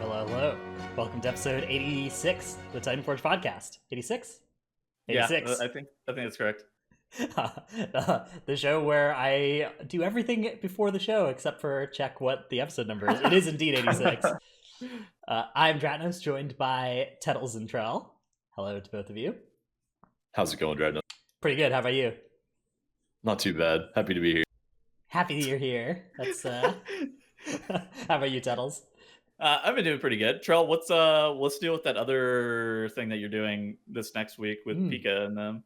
Hello. Welcome to episode 86, the Titanforge podcast. 86? Yeah, 86. I think that's correct. The show where I do everything before the show except for check what the episode number is. It is indeed 86. I'm Dratnos, joined by Tettles and Trell. Hello to both of you. How's it going, Dreadnought? Pretty good. How about you? Not too bad. Happy to be here. Happy that you're here. That's How about you, Tettles? I've been doing pretty good. Trell, let's deal with that other thing that you're doing this next week with Pika and them.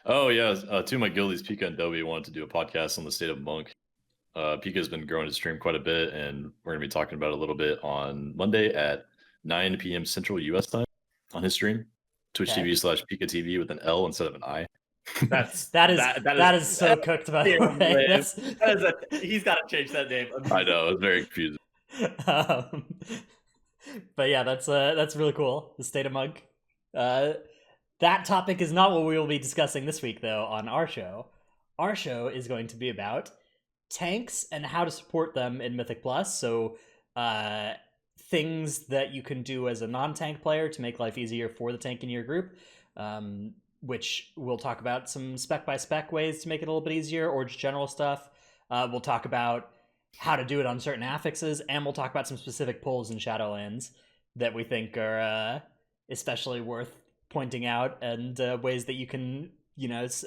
Oh yeah, two of my guildies, Pika and Dobby, wanted to do a podcast on the state of Monk. Pika's been growing his stream quite a bit, and we're gonna be talking about it a little bit on Monday at 9 p.m. Central US time on his stream, Twitch Okay. TV/Pika TV with an L instead of an I. That is so cooked, by the way. He's got to change that name. I know, it's very confusing. But yeah, that's really cool. The state of Monk. That topic is not what we will be discussing this week, though. On our show is going to be about tanks and how to support them in Mythic Plus. So, things that you can do as a non-tank player to make life easier for the tank in your group. Which we'll talk about some spec by spec ways to make it a little bit easier, or just general stuff. We'll talk about how to do it on certain affixes, and we'll talk about some specific pulls in Shadowlands that we think are especially worth pointing out, and ways that you can,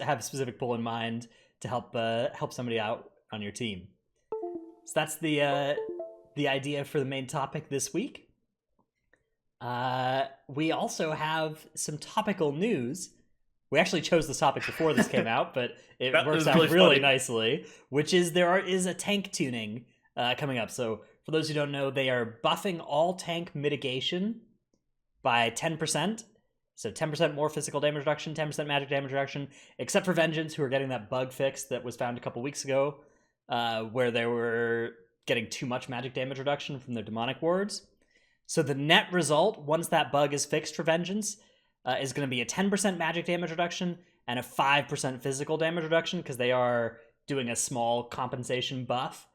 have a specific pull in mind to help somebody out on your team. So that's the idea for the main topic this week. We also have some topical news. We actually chose this topic before this came out, but it works out really nicely, which is there is a tank tuning coming up. So for those who don't know, they are buffing all tank mitigation by 10%. So 10% more physical damage reduction, 10% magic damage reduction, except for Vengeance, who are getting that bug fixed that was found a couple weeks ago, where they were getting too much magic damage reduction from their demonic wards. So the net result, once that bug is fixed for Vengeance, is going to be a 10% magic damage reduction and a 5% physical damage reduction, because they are doing a small compensation buff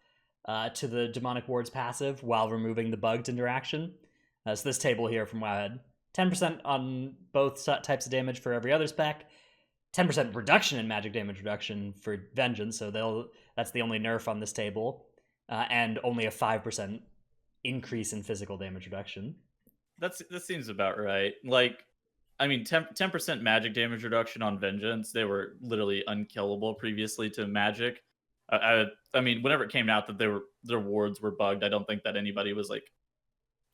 to the demonic ward's passive while removing the bugged interaction. So this table here from Wowhead, 10% on both types of damage for every other spec, 10% reduction in magic damage reduction for Vengeance, so that's the only nerf on this table, and only a 5% increase in physical damage reduction. That seems about right. Like, I mean, 10% magic damage reduction on Vengeance. They were literally unkillable previously to magic. I mean, whenever it came out that their wards were bugged, I don't think that anybody was like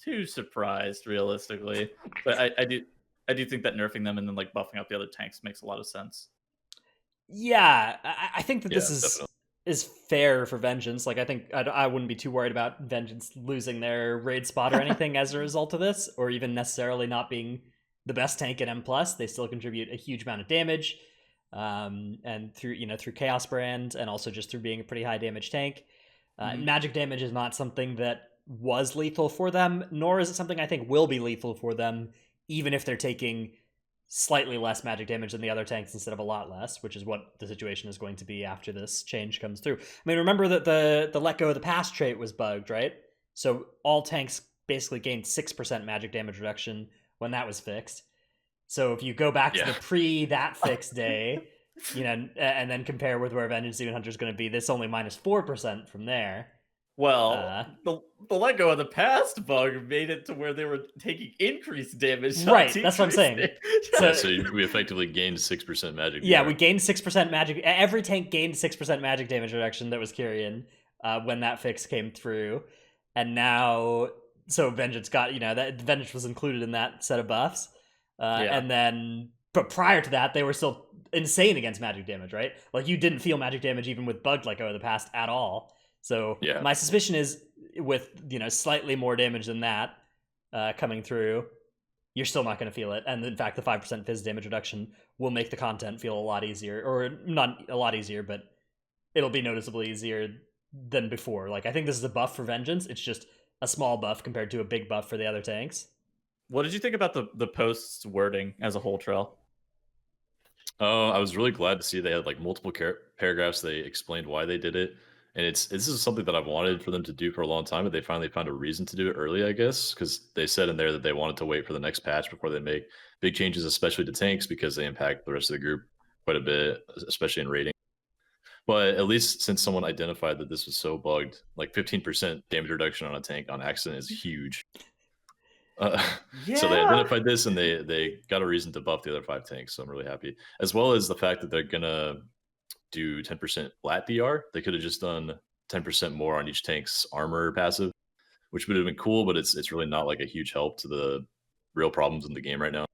too surprised, realistically. But I do think that nerfing them and then like buffing out the other tanks makes a lot of sense. Yeah, I think that this definitely is fair for Vengeance. Like, I think I wouldn't be too worried about Vengeance losing their raid spot or anything as a result of this, or even necessarily not being the best tank at M+. They still contribute a huge amount of damage, and through Chaos Brand, and also just through being a pretty high damage tank. Magic damage is not something that was lethal for them, nor is it something I think will be lethal for them, even if they're taking slightly less magic damage than the other tanks instead of a lot less, which is what the situation is going to be after this change comes through. I mean, remember that the Let Go of the Past trait was bugged, right? So all tanks basically gained 6% magic damage reduction when that was fixed. So if you go back to the pre-that fix day, and then compare with where Vengeance Demon Hunter is going to be, this only minus 4% from there. Well, the Let Go of the Past bug made it to where they were taking increased damage. Right, that's what I'm saying. So we effectively gained 6% magic. Yeah, we gained 6% magic. Every tank gained 6% magic damage reduction that was Kyrian when that fix came through. And now, so Vengeance got, that Vengeance was included in that set of buffs. And then, but prior to that, they were still insane against magic damage, right? Like, you didn't feel magic damage even with bugged Let Go of the Past at all. So my suspicion is, with slightly more damage than that coming through, you're still not going to feel it. And in fact, the 5% phys damage reduction will make the content feel a lot easier, or not a lot easier, but it'll be noticeably easier than before. Like, I think this is a buff for Vengeance. It's just a small buff compared to a big buff for the other tanks. What did you think about the post's wording as a whole, Trell? I was really glad to see they had like multiple paragraphs. They explained why they did it, And this is something that I've wanted for them to do for a long time, but they finally found a reason to do it early, I guess, because they said in there that they wanted to wait for the next patch before they make big changes, especially to tanks, because they impact the rest of the group quite a bit, especially in rating. But at least since someone identified that this was so bugged, like 15% damage reduction on a tank on accident is huge. So they identified this and they got a reason to buff the other 5 tanks. So I'm really happy, as well as the fact that they're gonna do 10% flat DR. They could have just done 10% more on each tank's armor passive, which would have been cool, but it's really not like a huge help to the real problems in the game right now.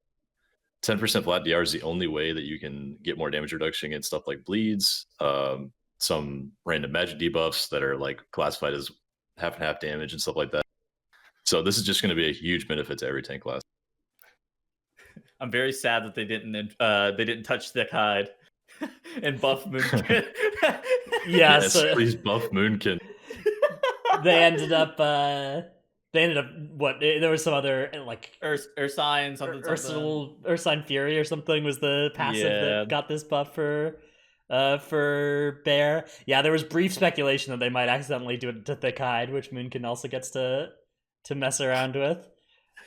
10% flat DR is the only way that you can get more damage reduction against stuff like bleeds, some random magic debuffs that are like classified as half and half damage and stuff like that. So this is just going to be a huge benefit to every tank class. I'm very sad that they didn't touch Thick Hide and buff Moonkin. Yes, please buff Moonkin. They ended up what? There was some other like Ursine Ursine Fury or something was the passive that got this buff for Bear. Yeah, there was brief speculation that they might accidentally do it to Thick Hide, which Moonkin also gets to mess around with.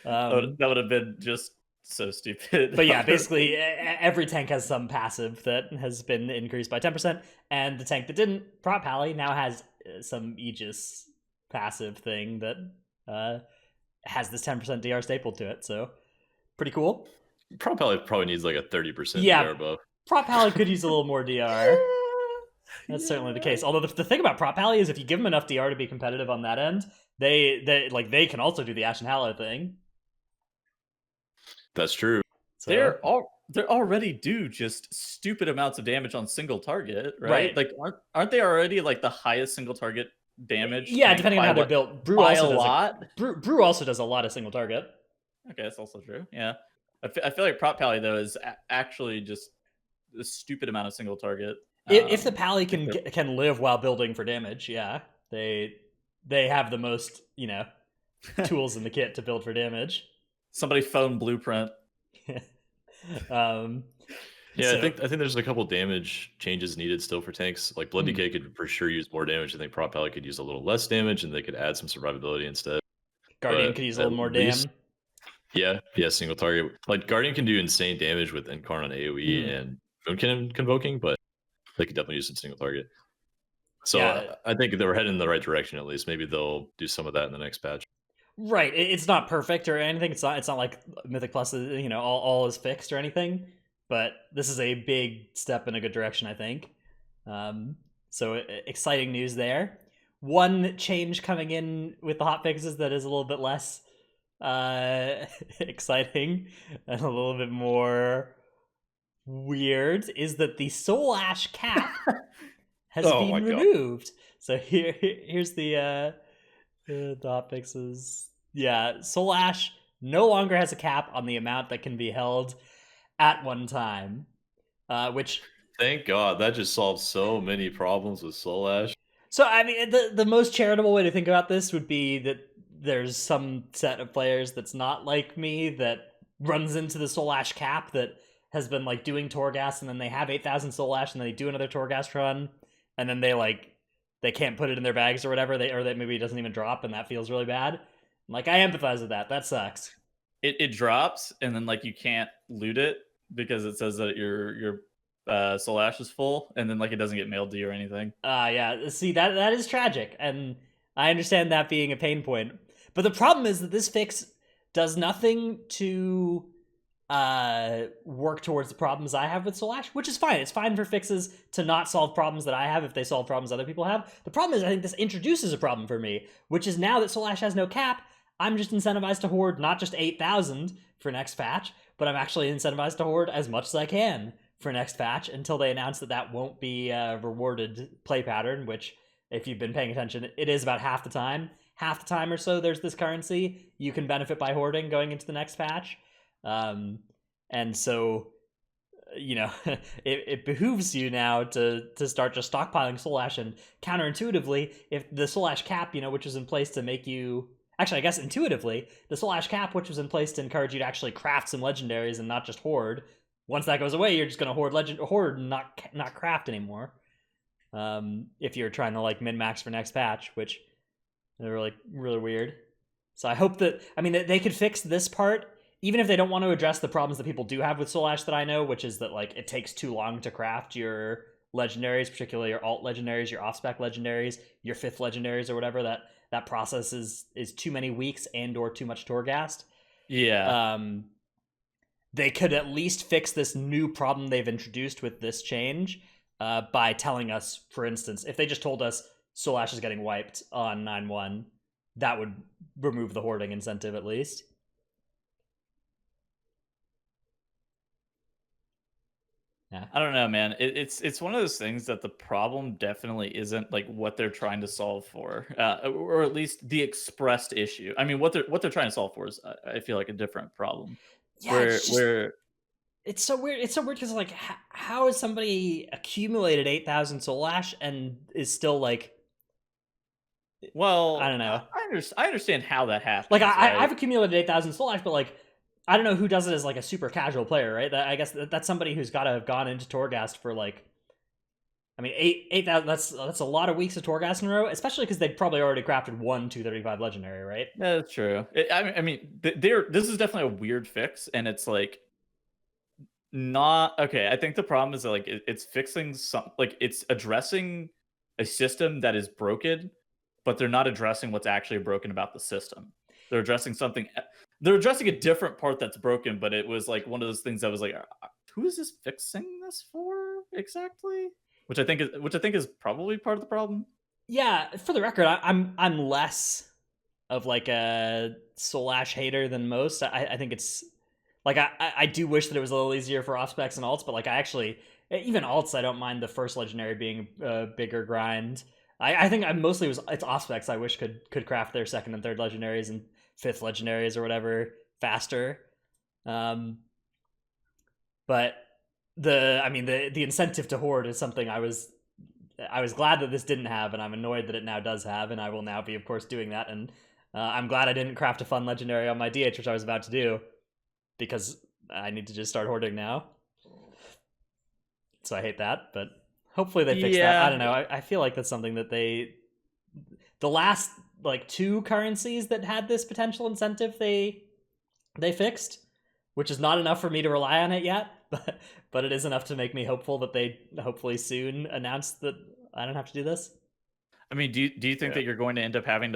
That would have been just so stupid. But yeah, basically every tank has some passive that has been increased by 10%, and the tank that didn't, Prop Pally, now has some Aegis passive thing that has this 10% DR stapled to it, so pretty cool. Prop Pally probably needs like a 30% DR buff. Prop Pally could use a little more DR. That's certainly the case. Although the thing about Prop Pally is if you give them enough DR to be competitive on that end, they can also do the Ashen Hallow thing. That's true. So, they're already do just stupid amounts of damage on single target, right? Like aren't they already like the highest single target damage? Yeah, depending on how they're built. Brew also does a lot. Brew also does a lot of single target. Okay, that's also true. Yeah, I feel like Prop Pally though is actually just a stupid amount of single target. If the Pally can live while building for damage, yeah, they have the most tools in the kit to build for damage. Somebody phone Blueprint. I think there's a couple damage changes needed still for tanks. Like Blood Decay could for sure use more damage. I think Prop Pally could use a little less damage, and they could add some survivability instead. Guardian could use a little more damage. Yeah, single target. Like Guardian can do insane damage with Incarn on AoE and Moonkin Convoking, but they could definitely use some single target. So I think they were heading in the right direction at least. Maybe they'll do some of that in the next patch. Right, it's not perfect or anything. It's not like Mythic Plus is all is fixed or anything. But this is a big step in a good direction, I think. So exciting news there. One change coming in with the hotfixes that is a little bit less exciting and a little bit more weird is that the Soul Ash cap has been removed. So here's the hotfixes. Yeah, Soul Ash no longer has a cap on the amount that can be held at one time, which thank God, that just solves so many problems with Soul Ash. So I mean, the most charitable way to think about this would be that there's some set of players that's not like me that runs into the Soul Ash cap that has been like doing Torghast, and then they have 8,000 Soul Ash, and then they do another Torghast run, and then they can't put it in their bags or whatever, or that maybe it doesn't even drop, and that feels really bad. Like, I empathize with that. That sucks. It drops, and then like you can't loot it because it says that your Soul Ash is full, and then like it doesn't get mailed to you or anything. Yeah. See, that is tragic, and I understand that being a pain point. But the problem is that this fix does nothing to work towards the problems I have with Soul Ash, which is fine. It's fine for fixes to not solve problems that I have if they solve problems other people have. The problem is I think this introduces a problem for me, which is now that Soul Ash has no cap, I'm just incentivized to hoard not just 8,000 for next patch, but I'm actually incentivized to hoard as much as I can for next patch until they announce that won't be a rewarded play pattern, which, if you've been paying attention, it is about half the time. Half the time or so there's this currency you can benefit by hoarding going into the next patch. And so, it behooves you now to start just stockpiling Soul Ash, and counterintuitively, if the Soul Ash cap, which was in place to make you... Actually, I guess intuitively, the Soul Ash cap, which was in place to encourage you to actually craft some legendaries and not just hoard, once that goes away, you're just going to hoard and not craft anymore. if you're trying to like min max for next patch, which they're like really weird. So I hope that they could fix this part, even if they don't want to address the problems that people do have with Soul Ash that I know, which is that like it takes too long to craft your legendaries, particularly your alt legendaries, your off spec legendaries, your 5th legendaries or whatever. That process is too many weeks and or too much Torghast. Yeah. They could at least fix this new problem they've introduced with this change by telling us, for instance, if they just told us Soul Ash is getting wiped on 9-1, that would remove the hoarding incentive at least. Yeah. I don't know, man. It's one of those things that the problem definitely isn't like what they're trying to solve for, or at least the expressed issue. I mean, what they're trying to solve for is, I feel like, a different problem. Yeah, it's so weird. It's so weird because like, how has somebody accumulated 8,000 Soul Ash and is still like? Well, I don't know. I understand how that happens. Like I've accumulated 8,000 Soul Ash, but like, I don't know who does it as like a super casual player, right? I guess that's somebody who's got to have gone into Torghast for like, 8,000. That's a lot of weeks of Torghast in a row, especially because they'd probably already crafted 1 235 legendary, right? Yeah, that's true. This is definitely a weird fix, and it's like not okay. I think the problem is that like it's fixing it's addressing a system that is broken, but they're not addressing what's actually broken about the system. They're addressing something. They're addressing a different part that's broken, but it was like one of those things that was like, who is this fixing this for exactly? Which I think is probably part of the problem. Yeah, for the record, I'm less of like a Soul Ash hater than most. I think it's like I do wish that it was a little easier for off specs and alts, but like I actually even alts I don't mind the first legendary being a bigger grind. I think it's off specs I wish could craft their 2nd and 3rd legendaries and 5th legendaries or whatever faster. But the incentive to hoard is something I was glad that this didn't have, and I'm annoyed that it now does have, and I will now be of course doing that. And I'm glad I didn't craft a fun legendary on my DH, which I was about to do, because I need to just start hoarding now. So I hate that, but hopefully they fix that. I don't know. I feel like that's something that the last like 2 currencies that had this potential incentive they fixed, which is not enough for me to rely on it yet, but it is enough to make me hopeful that they hopefully soon announce that I don't have to do this. I mean, do you think that you're going to end up having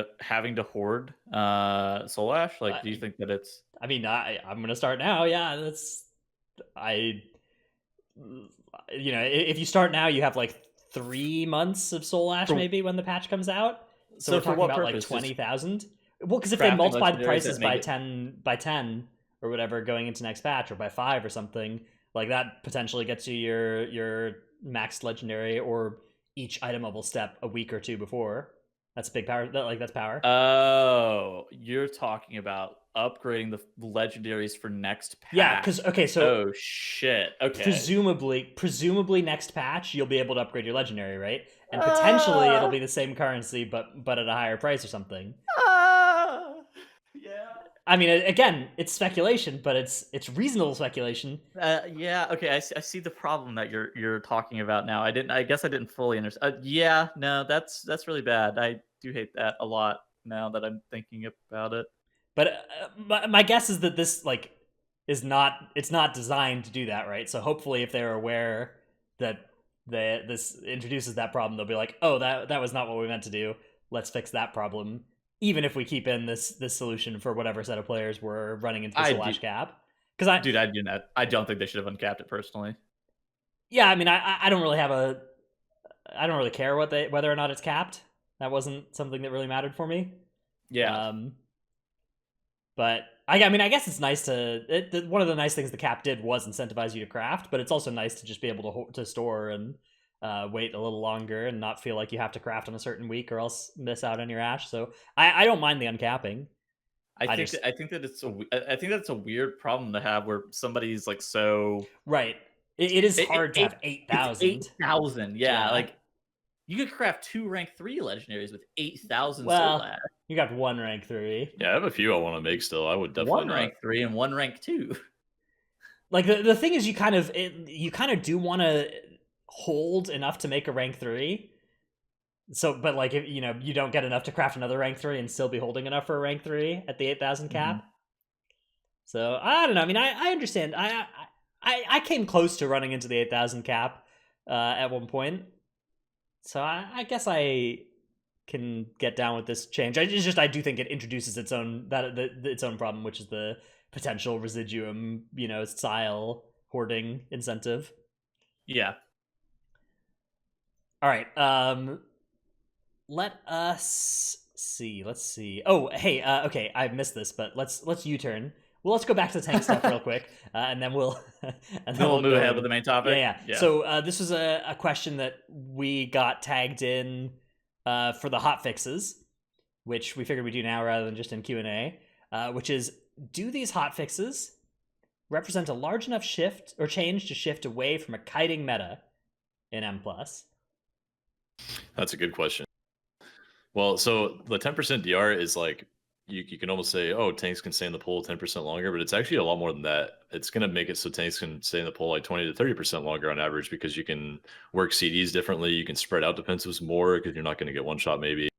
to hoard Soul Ash? Like, do you think that it's? I'm going to start now. Yeah, if you start now, you have like 3 months of Soul Ash maybe when the patch comes out. So we're talking about like 20,000. Well, because if they multiplied prices by 10 or whatever going into next patch, or by 5 or something, like that potentially gets you your maxed legendary or each item level step a week or 2 before. That's big power. That's power. Oh, you're talking about upgrading the legendaries for next patch. Yeah, because oh shit. Okay. Presumably next patch you'll be able to upgrade your legendary, right? And potentially it'll be the same currency, but at a higher price or something. Yeah. I mean, again, it's speculation, but it's reasonable speculation. Yeah. Okay. I see the problem that you're talking about now. I guess I didn't fully understand. Yeah. No, that's really bad. I do hate that a lot now that I'm thinking about it. But my guess is that this it's not designed to do that, right? So hopefully, if they're aware that this introduces that problem, they'll be like, oh, that was not what we meant to do. Let's fix that problem. Even if we keep in this solution for whatever set of players we're running into the Soul Ash cap. Because I do that. I don't think they should have uncapped it personally. Yeah, I mean, I don't really I don't really care whether or not it's capped. That wasn't something that really mattered for me. Yeah. But I guess it's nice one of the nice things the cap did was incentivize you to craft, but it's also nice to just be able to store and wait a little longer and not feel like you have to craft on a certain week or else miss out on your ash. So I don't mind the uncapping. I think that it's a weird problem to have where somebody's like so right. It is hard to have 8,000. 8,000, yeah. Like you could craft 2 rank 3 legendaries with 8,000 Soul Ash. You got 1 rank 3. Yeah, I have a few I want to make still. I would definitely 1 rank 3 and 1 rank 2. Like the thing is, you kind of do want to hold enough to make a rank 3. So, but like, if you don't get enough to craft another rank 3 and still be holding enough for a rank 3 at the 8,000 cap. So I don't know. I mean, I understand. I came close to running into the 8,000 cap at one point. So I guess I can get down with this change. I do think it introduces its own its own problem, which is the potential residuum, style hoarding incentive. Yeah. All right. Let us see. Let's see. Oh, hey. Okay, I missed this, but let's U-turn. Well, let's go back to the tank stuff real quick, and then we'll we'll move ahead with the main topic. Yeah. So this was a question that we got tagged in for the hot fixes, which we figured we'd do now rather than just in Q&A, which is, do these hot fixes represent a large enough shift or change to shift away from a kiting meta in M+? That's a good question. Well, so the 10% DR is like, you can almost say, oh, tanks can stay in the pool 10% longer, but it's actually a lot more than that. It's going to make it so tanks can stay in the pool like 20 to 30% longer on average, because you can work CDs differently. You can spread out defensives more because you're not going to get one shot maybe.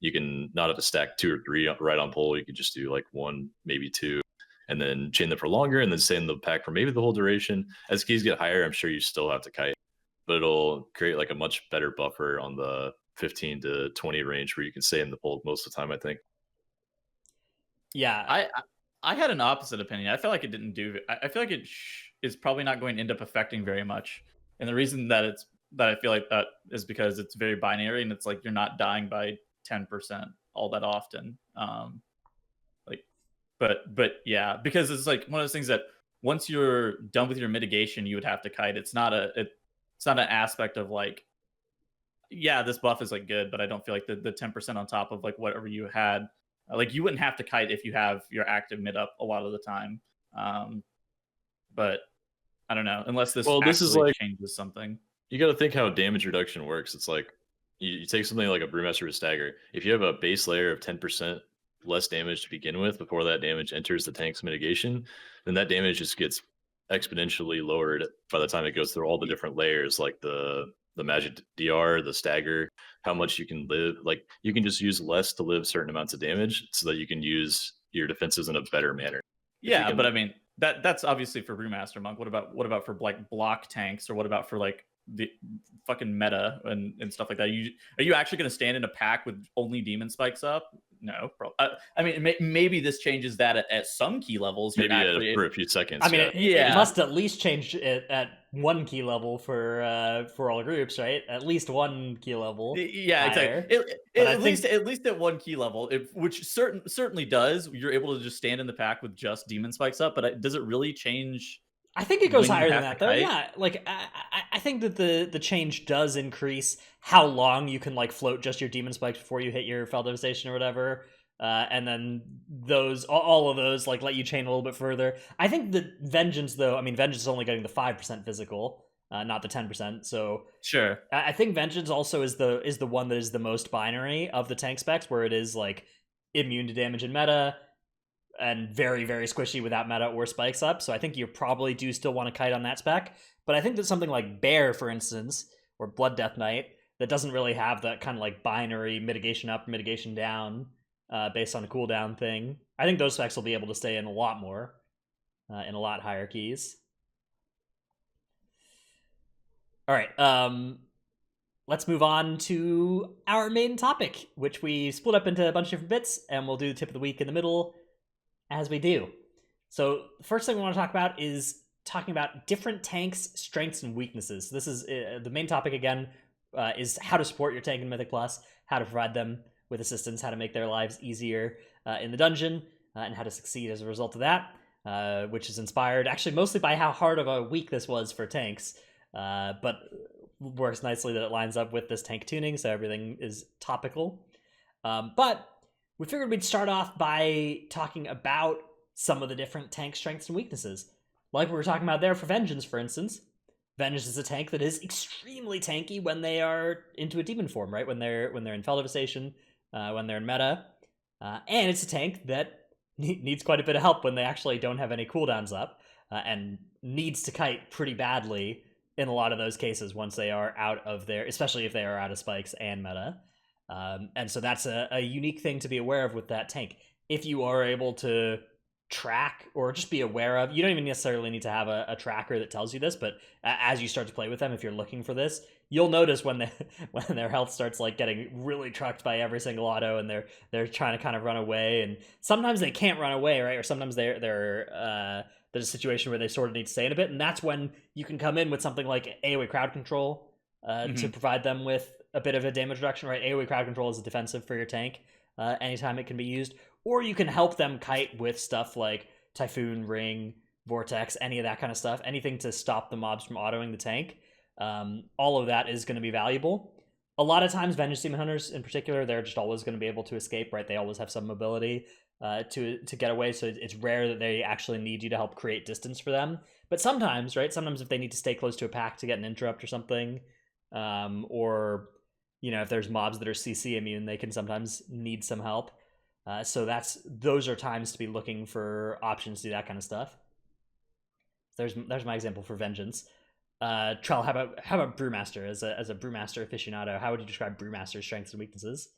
You can not have to stack 2 or 3 right on pull. You can just do like 1, maybe 2, and then chain them for longer and then stay in the pack for maybe the whole duration. As keys get higher, I'm sure you still have to kite, but it'll create like a much better buffer on the 15 to 20 range where you can stay in the pull most of the time, I think. Yeah, I had an opposite opinion. I feel like it didn't do. I feel like it is probably not going to end up affecting very much. And the reason that I feel like that is because it's very binary, and it's like you're not dying by 10% all that often. But yeah, because it's like one of those things that once you're done with your mitigation, you would have to kite. It's not an aspect of like, yeah, this buff is like good, but I don't feel like the 10% on top of like whatever you had. Like you wouldn't have to kite if you have your active mid up a lot of the time. But I don't know, unless this is like changes something. You got to think how damage reduction works. It's like you take something like a Brewmaster with Stagger. If you have a base layer of 10% less damage to begin with before that damage enters the tank's mitigation, then that damage just gets exponentially lowered by the time it goes through all the different layers, like the magic DR, the stagger, how much you can live. Like you can just use less to live certain amounts of damage so that you can use your defenses in a better manner. Yeah, but I mean that's obviously for Brewmaster Monk. What about for like block tanks, or what about for like the fucking meta and stuff like that? Are you actually going to stand in a pack with only demon spikes up? No, probably. I mean, maybe this changes that at some key levels. Maybe for a few seconds. I mean, it must at least change it at 1 key level for all groups, right? At least 1 key level. Yeah, higher. Exactly. At least at 1 key level, which certainly does. You're able to just stand in the pack with just demon spikes up, but does it really change? I think it goes higher than that, though. Yeah, like I think that the change does increase how long you can like float just your demon spikes before you hit your fell devastation or whatever, and then all of those like let you chain a little bit further. I think the vengeance, though, I mean, vengeance is only getting the 5% physical, not the 10%. So sure, I think vengeance also is the one that is the most binary of the tank specs, where it is like immune to damage in meta, and very, very squishy without meta or spikes up. So I think you probably do still want to kite on that spec. But I think that something like Bear, for instance, or Blood Death Knight, that doesn't really have that kind of like binary mitigation up, mitigation down, based on a cooldown thing. I think those specs will be able to stay in a lot more, in a lot higher keys. All right, let's move on to our main topic, which we split up into a bunch of different bits, and we'll do the tip of the week in the middle, as we do. So the first thing we want to talk about is talking about different tanks' strengths and weaknesses. So this is the main topic again, is how to support your tank in Mythic Plus, how to provide them with assistance, how to make their lives easier in the dungeon, and how to succeed as a result of that, which is inspired actually mostly by how hard of a week this was for tanks, but works nicely that it lines up with this tank tuning, so everything is topical. But we figured we'd start off by talking about some of the different tank strengths and weaknesses. Like we were talking about there for Vengeance, for instance. Vengeance is a tank that is extremely tanky when they are into a demon form, right? When they're in Fell Devastation, when they're in meta. And it's a tank that needs quite a bit of help when they actually don't have any cooldowns up, and needs to kite pretty badly in a lot of those cases once they are out of their, especially if they are out of spikes and meta. And so that's a unique thing to be aware of with that tank. If you are able to track or just be aware of, you don't even necessarily need to have a tracker that tells you this, but as you start to play with them, if you're looking for this, you'll notice when when their health starts like getting really trucked by every single auto, and they're trying to kind of run away, and sometimes they can't run away, right? Or sometimes there's a situation where they sort of need to stay in a bit, and that's when you can come in with something like AoE crowd control to provide them with a bit of a damage reduction, right? AoE crowd control is a defensive for your tank anytime it can be used. Or you can help them kite with stuff like Typhoon, Ring, Vortex, any of that kind of stuff. Anything to stop the mobs from autoing the tank. All of that is going to be valuable. A lot of times, Vengeance Demon Hunters in particular, they're just always going to be able to escape, right? They always have some mobility to get away, so it's rare that they actually need you to help create distance for them. But sometimes, right? Sometimes if they need to stay close to a pack to get an interrupt or something, or if there's mobs that are CC immune, they can sometimes need some help. So those are times to be looking for options to do that kind of stuff. There's my example for Vengeance. Trell, how about Brewmaster as a Brewmaster aficionado? How would you describe Brewmaster's strengths and weaknesses?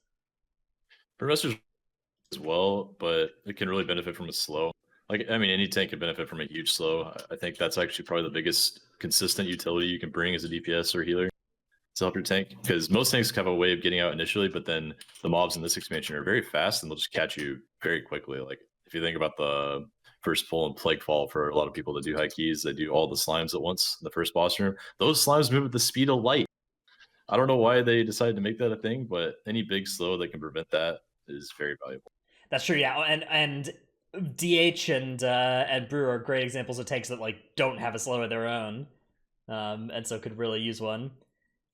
Brewmaster's as well, but it can really benefit from a slow. Any tank can benefit from a huge slow. I think that's actually probably the biggest consistent utility you can bring as a DPS or healer to help your tank, because most tanks have a way of getting out initially, but then the mobs in this expansion are very fast and they'll just catch you very quickly. Like if you think about the first pull and Plague Fall, for a lot of people that do high keys, they do all the slimes at once in the first boss room. Those slimes move at the speed of light. I don't know why they decided to make that a thing, but any big slow that can prevent that is very valuable. That's true, yeah. And DH and Brew are great examples of tanks that like don't have a slow of their own, and so could really use one.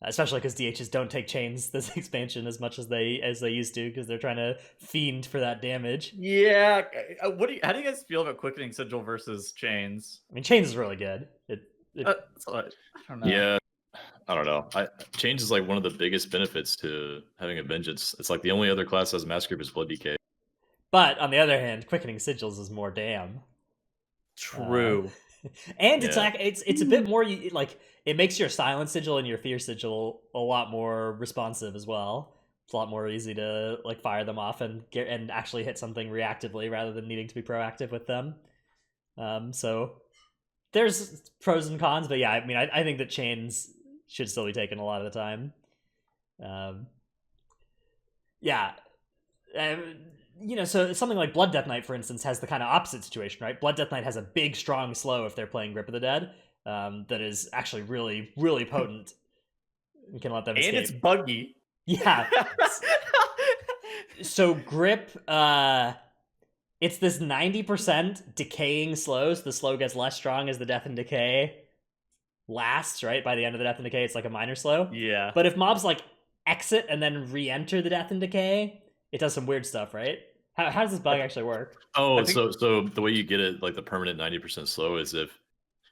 Especially because DHs don't take chains this expansion as much as they used to, because they're trying to fiend for that damage. Yeah. How do you guys feel about Quickening Sigil versus chains? I mean, chains is really good. I don't know. Yeah, I don't know. Chains is like one of the biggest benefits to having a Vengeance. It's like the only other class that has Mass Grip is Blood DK. But on the other hand, Quickening Sigils is more damn. True. And it's like it's a bit more like it makes your Silent Sigil and your Fear Sigil a lot more responsive as well. It's a lot more easy to like fire them off and actually hit something reactively rather than needing to be proactive with them. So there's pros and cons, but yeah, I mean, I think that chains should still be taken a lot of the time. So something like Blood Death Knight, for instance, has the kind of opposite situation, right? Blood Death Knight has a big, strong slow if they're playing Grip of the Dead, that is actually really, really potent. You can let them escape. And it's buggy. Yeah. So Grip, it's this 90% decaying slow, so the slow gets less strong as the Death and Decay lasts, right? By the end of the Death and Decay, it's like a minor slow. Yeah. But if mobs like exit and then re-enter the Death and Decay, it does some weird stuff, right? How does this bug actually work? So the way you get it, like the permanent 90% slow, is if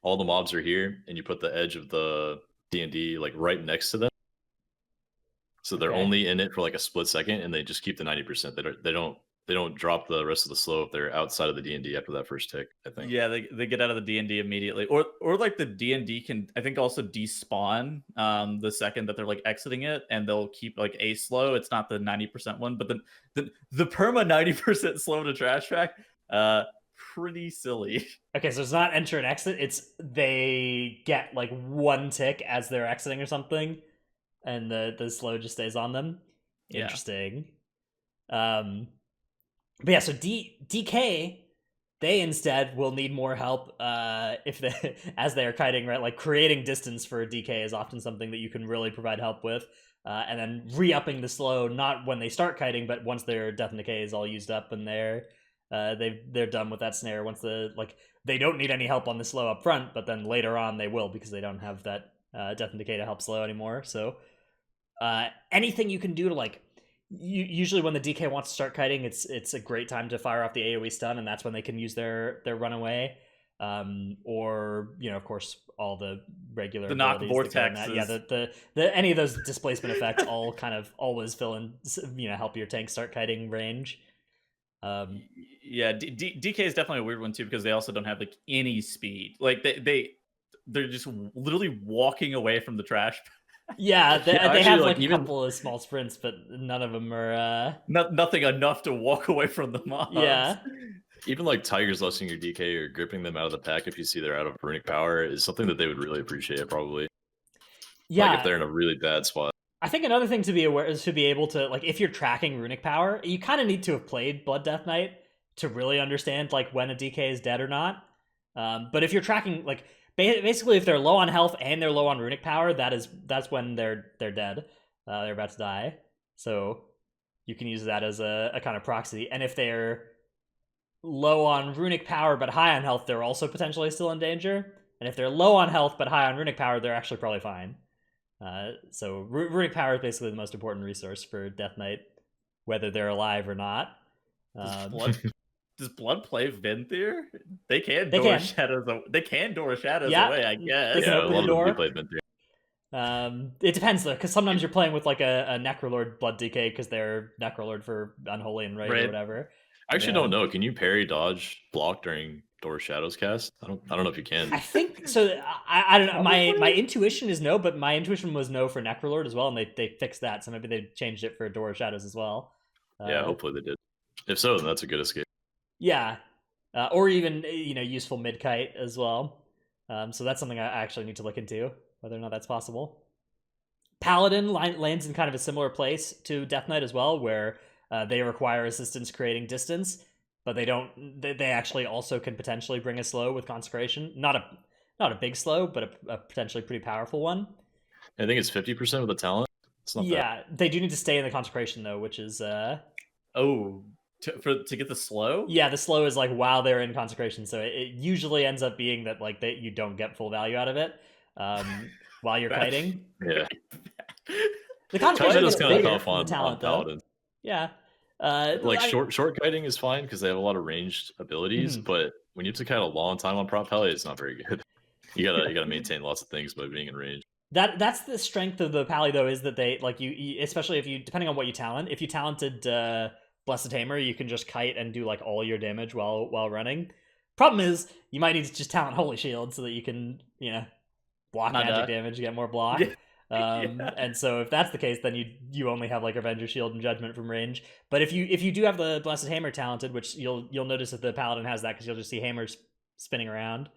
all the mobs are here and you put the edge of the D&D like right next to them. So they're only in it for like a split second, and they just keep the 90%. They don't drop the rest of the slow if they're outside of the D&D after that first tick, I think. Yeah, they get out of the D&D immediately. Or like the D&D can, I think, also despawn the second that they're like exiting it, and they'll keep like a slow. It's not the 90% one, but the perma 90% slow to trash track, pretty silly. Okay, so it's not enter and exit, it's they get like one tick as they're exiting or something, and the slow just stays on them. Yeah. Interesting. But yeah, so DK, they instead will need more help as they are kiting, right? Like creating distance for DK is often something that you can really provide help with, and then re-upping the slow, not when they start kiting, but once their Death and Decay is all used up and they're done with that snare. Once they don't need any help on the slow up front, but then later on they will, because they don't have that Death and Decay to help slow anymore. So anything you can do to like. Usually when the DK wants to start kiting, it's a great time to fire off the AoE stun, and that's when they can use their runaway, or of course all the regular knock vortex. Yeah, the any of those displacement effects all kind of always fill in, help your tank start kiting range. Yeah, DK is definitely a weird one too, because they also don't have like any speed. Like they they're just literally walking away from the trash. Yeah, they actually, have like, like a even- couple of small sprints, but none of them are. Nothing enough to walk away from the mobs. Yeah. Even like Tigers lusting your DK or gripping them out of the pack if you see they're out of runic power is something that they would really appreciate, probably. Yeah, Like if they're in a really bad spot. I think another thing to be aware is to be able to, like, if you're tracking runic power, you kind of need to have played Blood Death Knight to really understand like when a DK is dead or not. But if you're tracking, like, basically if they're low on health and they're low on runic power, that's when they're dead. They're about to die. So you can use that as a kind of proxy. And if they're low on runic power but high on health, they're also potentially still in danger. And if they're low on health but high on runic power, they're actually probably fine. So runic power is basically the most important resource for Death Knight, whether they're alive or not. Does Blood play Venthyr? They can They door can. shadows. They can door shadows Yeah, away, I guess. they can Yeah, a open the lot of them door. do play Venthyr. It depends though, because sometimes you're playing with like a Necrolord Blood DK because they're Necrolord for Unholy and Raid or whatever. I actually don't know. Can you parry, dodge, block during Door Shadows cast? I don't know if you can. I think so. I don't know. My intuition is no, but my intuition was no for Necrolord as well, and they fixed that, so maybe they changed it for Door of Shadows as well. Yeah, hopefully they did. If so, then that's a good escape. Yeah, or even useful mid kite as well. So that's something I actually need to look into, whether or not that's possible. Paladin lands in kind of a similar place to Death Knight as well, where they require assistance creating distance, but they don't. They actually also can potentially bring a slow with Consecration. Not a big slow, but a potentially pretty powerful one. I think it's 50% of the talent. It's not bad. They do need to stay in the Consecration though, which is to get the slow. Yeah, the slow is like while they're in Consecration, so it usually ends up being that like you don't get full value out of it while you're kiting. Yeah. The Consecration is kind of bigger tough from the on talent though. Paladins. Yeah. Short kiting is fine because they have a lot of ranged abilities, but when you have to kite a long time on prop pally, it's not very good. You gotta maintain lots of things by being in range. That's the strength of the pally though, is that they like you especially if you, depending on what you talent, if you talented Blessed Tamer, you can just kite and do like all your damage while running. Problem is you might need to just talent Holy Shield so that you can block magic damage, get more block. And so if that's the case, then you only have like Avenger Shield and Judgment from range. But if you do have the Blessed Hammer talented, which you'll notice that the Paladin has that because you'll just see hammers spinning around,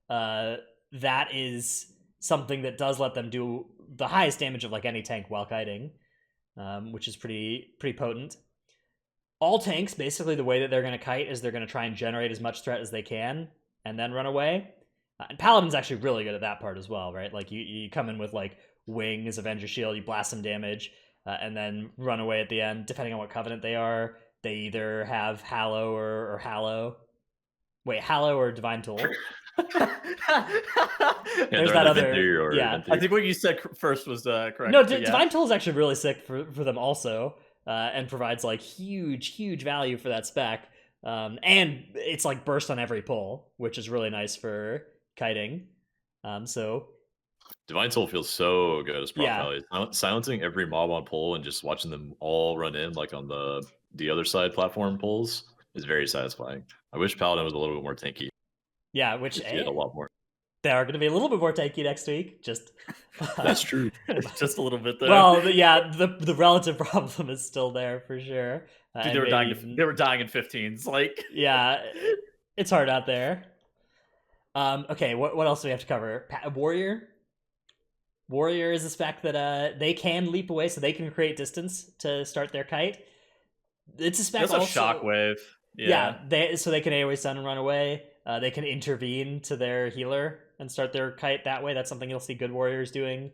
that is something that does let them do the highest damage of like any tank while kiting, which is pretty potent. All tanks, basically the way that they're going to kite is they're going to try and generate as much threat as they can and then run away. And Paladin's actually really good at that part as well, right? Like you come in with like Wings, Avenger Shield, you blast some damage, and then run away at the end. Depending on what covenant they are, they either have Hallow or Hallow. Wait, Hallow or Divine Tool? There's that other. Yeah, I think what you said first was correct. No, Divine Tool is actually really sick for them also, and provides like huge value for that spec. And it's like burst on every pull, which is really nice for kiting. So Divine Toll feels so good as prop pally. Silencing every mob on pull and just watching them all run in like on the other side platform pulls is very satisfying. I wish Paladin was a little bit more tanky. Yeah, which a lot more. They are going to be a little bit more tanky next week. Just that's true. Just a little bit there. Well, the relative problem is still there for sure. Dude, they were dying in 15s. Like, yeah, it's hard out there. Okay, what else do we have to cover? Warrior. Warrior is a spec that they can leap away, so they can create distance to start their kite. It's a spec. That's also a shockwave. Yeah, they can AoE stun and run away. They can intervene to their healer and start their kite that way. That's something you'll see good warriors doing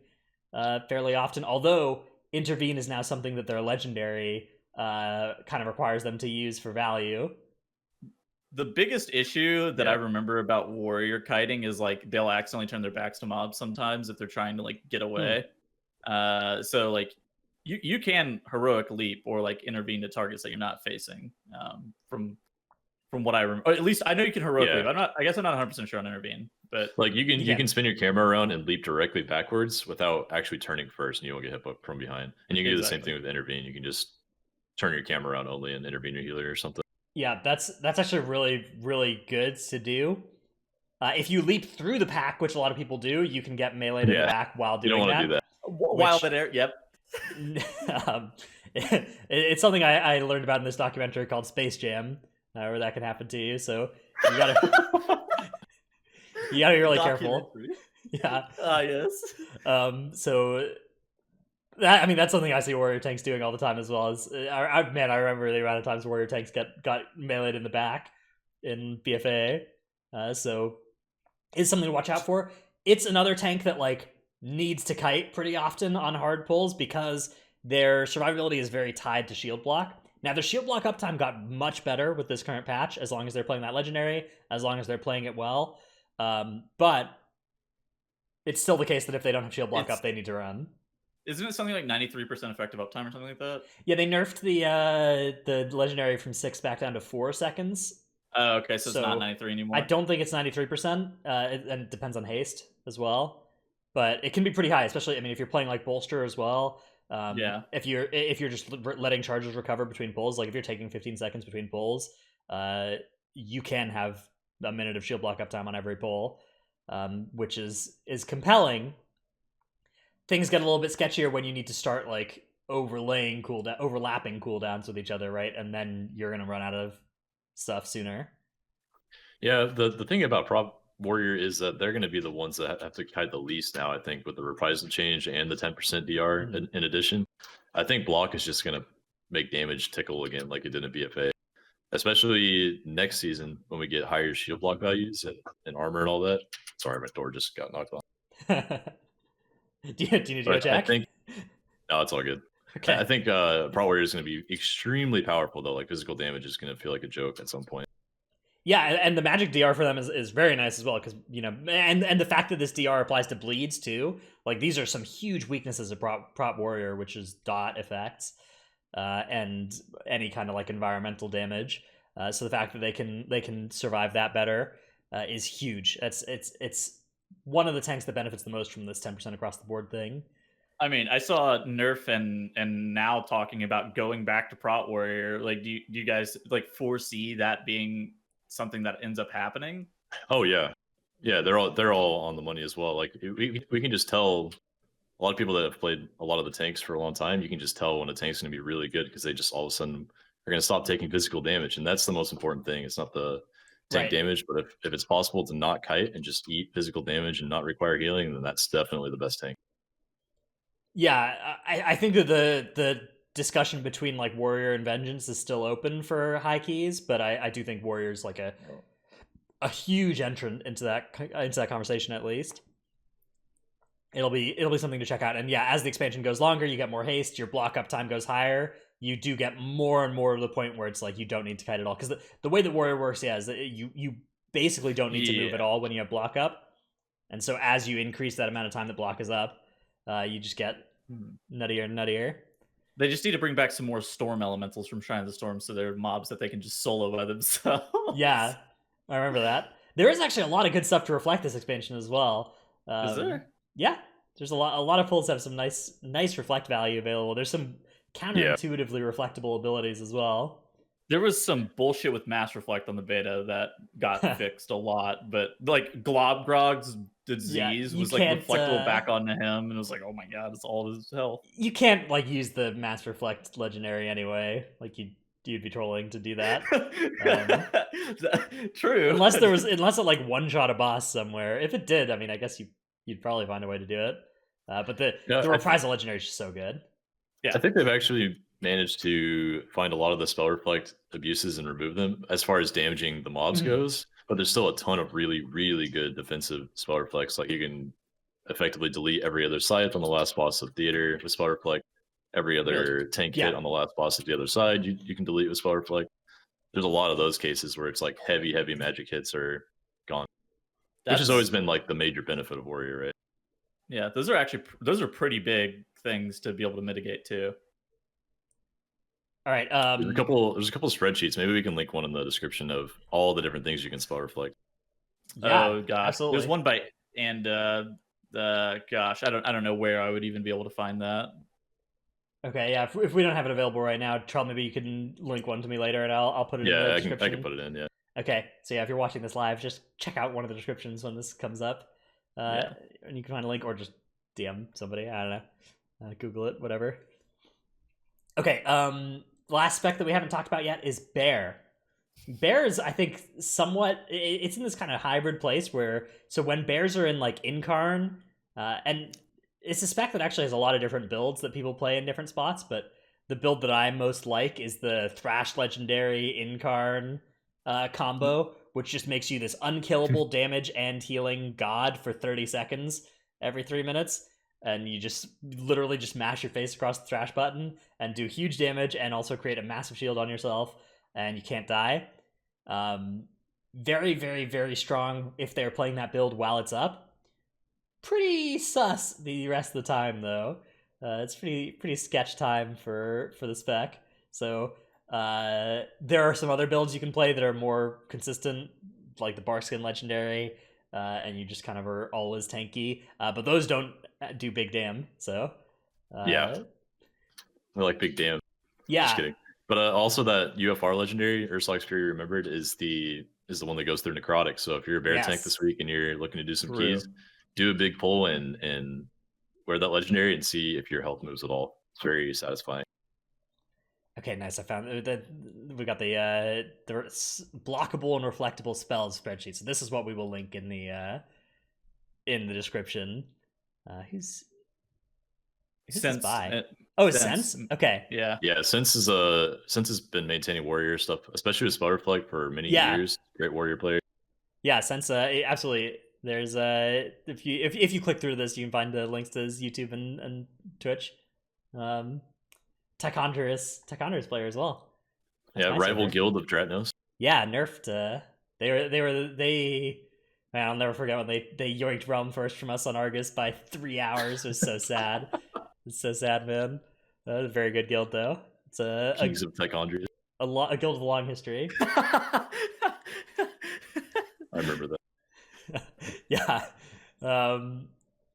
fairly often. Although intervene is now something that their legendary kind of requires them to use for value. The biggest issue that I remember about warrior kiting is like they'll accidentally turn their backs to mobs sometimes if they're trying to like get away. So like you can heroic leap or like intervene to targets that you're not facing. From what I remember, or at least I know you can heroic leap. I guess I'm not 100% sure on intervene, but like you can spin your camera around and leap directly backwards without actually turning first, and you won't get hit from behind. And you can do the same thing with intervene. You can just turn your camera around only and intervene your healer or something. Yeah, that's actually really good to do. If you leap through the pack, which a lot of people do, you can get meleeed in the back while You doing don't want to do that. While there, yep. It's something I learned about in this documentary called Space Jam, where that can happen to you. So you gotta you gotta be really careful. Yeah. Yes. So that's something I see warrior tanks doing all the time as well. I remember the amount of times warrior tanks got meleeed in the back in BFA. So it's something to watch out for. It's another tank that like needs to kite pretty often on hard pulls because their survivability is very tied to shield block. Now their shield block uptime got much better with this current patch, as long as they're playing that legendary, as long as they're playing it well. But it's still the case that if they don't have shield block up, they need to run. Isn't it something like 93% effective uptime or something like that? Yeah, they nerfed the legendary from 6 back down to 4 seconds. Oh, okay, so it's not 93 anymore. I don't think it's 93%, and it depends on haste as well. But it can be pretty high, especially, I mean, if you're playing like bolster as well. If you're just letting charges recover between pulls, like if you're taking 15 seconds between pulls, you can have a minute of shield block uptime on every pull, which is compelling. Things get a little bit sketchier when you need to start like overlapping cooldowns with each other, right? And then you're gonna run out of stuff sooner. Yeah, the thing about prop warrior is that they're going to be the ones that have to kite the least now, I think, with the reprisal change and the 10% DR in addition. I think block is just going to make damage tickle again like it did in BFA, especially next season when we get higher shield block values and armor and all that. Sorry, my door just got knocked on. Do you need to go check? No, it's all good. Okay. I think prop warrior is going to be extremely powerful though. Like physical damage is going to feel like a joke at some point. Yeah, and the magic DR for them is very nice as well, because, you know, and the fact that this DR applies to bleeds too, like these are some huge weaknesses of prop warrior, which is dot effects, and any kind of like environmental damage. So the fact that they can survive that better is huge. It's one of the tanks that benefits the most from this 10% across the board thing. I mean, I saw nerf and now talking about going back to prop warrior. Like, do you guys like foresee that being something that ends up happening? Oh yeah, they're all on the money as well. Like we can just tell a lot of people that have played a lot of the tanks for a long time. You can just tell when a tank's going to be really good because they just all of a sudden are going to stop taking physical damage, and that's the most important thing. It's not the tank damage, but if it's possible to not kite and just eat physical damage and not require healing, then that's definitely the best tank. Yeah, I think that the discussion between like warrior and vengeance is still open for high keys, but I do think warrior's like a huge entrant into that conversation. At least it'll be something to check out. And yeah, as the expansion goes longer, you get more haste, your block up time goes higher, you do get more and more to the point where it's like you don't need to kite at all, because the way that warrior works is that you basically don't need to move at all when you have block up, and so as you increase that amount of time that block is up, you just get nuttier and nuttier. They just need to bring back some more storm elementals from Shrine of the Storm, so they're mobs that they can just solo by themselves. Yeah, I remember that. There is actually a lot of good stuff to reflect this expansion as well. Is there? Yeah, there's a lot of pulls have some nice reflect value available. There's some counterintuitively reflectable abilities as well. There was some bullshit with Mass Reflect on the beta that got fixed a lot, but like Globgrog's disease was like reflectable back onto him, and it was like, oh my god, it's all his health. You can't like use the Mass Reflect legendary anyway. Like you'd be trolling to do that. True. Unless it like one shot a boss somewhere. If it did, I mean, I guess you'd probably find a way to do it. But the reprisal legendary is just so good. Yeah, I think they've actually managed to find a lot of the spell reflect abuses and remove them as far as damaging the mobs goes, but there's still a ton of really, really good defensive spell reflects. Like you can effectively delete every other side from the last boss of theater with spell reflect, every other tank hit on the last boss of the other side you can delete with spell reflect. There's a lot of those cases where it's like heavy magic hits are gone, which has always been like the major benefit of warrior, right? Yeah, those are pretty big things to be able to mitigate too. All right. There's a couple spreadsheets. Maybe we can link one in the description of all the different things you can spell reflect. Yeah, oh gosh, absolutely. There's one by and gosh, I don't know where I would even be able to find that. Okay, yeah. If we don't have it available right now, Charles, maybe you can link one to me later, and I'll put it in the description. I can put it in. Yeah. Okay, so yeah, if you're watching this live, just check out one of the descriptions when this comes up, and you can find a link or just DM somebody. I don't know, Google it, whatever. Okay, the last spec that we haven't talked about yet is Bear. Bear is, I think, somewhat. It's in this kind of hybrid place where, so when bears are in like Incarn, and it's a spec that actually has a lot of different builds that people play in different spots, but the build that I most like is the Thrash Legendary Incarn combo, which just makes you this unkillable damage and healing god for 30 seconds every 3 minutes. And you just literally just mash your face across the thrash button and do huge damage and also create a massive shield on yourself, and you can't die. Very, very, very strong if they're playing that build while it's up. Pretty sus the rest of the time, though. It's pretty sketch time for the spec. So there are some other builds you can play that are more consistent, like the Barkskin Legendary, and you just kind of are always tanky. But those don't do big damn. So yeah, I like big damn. Yeah, just kidding. But also that UFR Legendary Ursulix Fury Remembered is the one that goes through necrotic. So if you're a bear tank this week and you're looking to do some keys, do a big pull and wear that legendary and see if your health moves at all. It's very satisfying. Okay, nice. I found that we got the blockable and reflectable spells spreadsheet. So this is what we will link in the description. Who's this by? Sense. Okay. Yeah. Sense has been maintaining warrior stuff, especially with Spellreflect for many years. Great warrior player. Yeah, Sense. Absolutely. There's if you click through this, you can find the links to his YouTube and Twitch. Titanforge player as well. That's nice. Rival guild of Dratnos. Yeah, nerfed. Man, I'll never forget when they yoinked Realm First from us on Argus by 3 hours. It was so sad. It's so sad, man. That was a very good guild, though. It's Kings of Titanforge. A guild with a long history. I remember that. Yeah.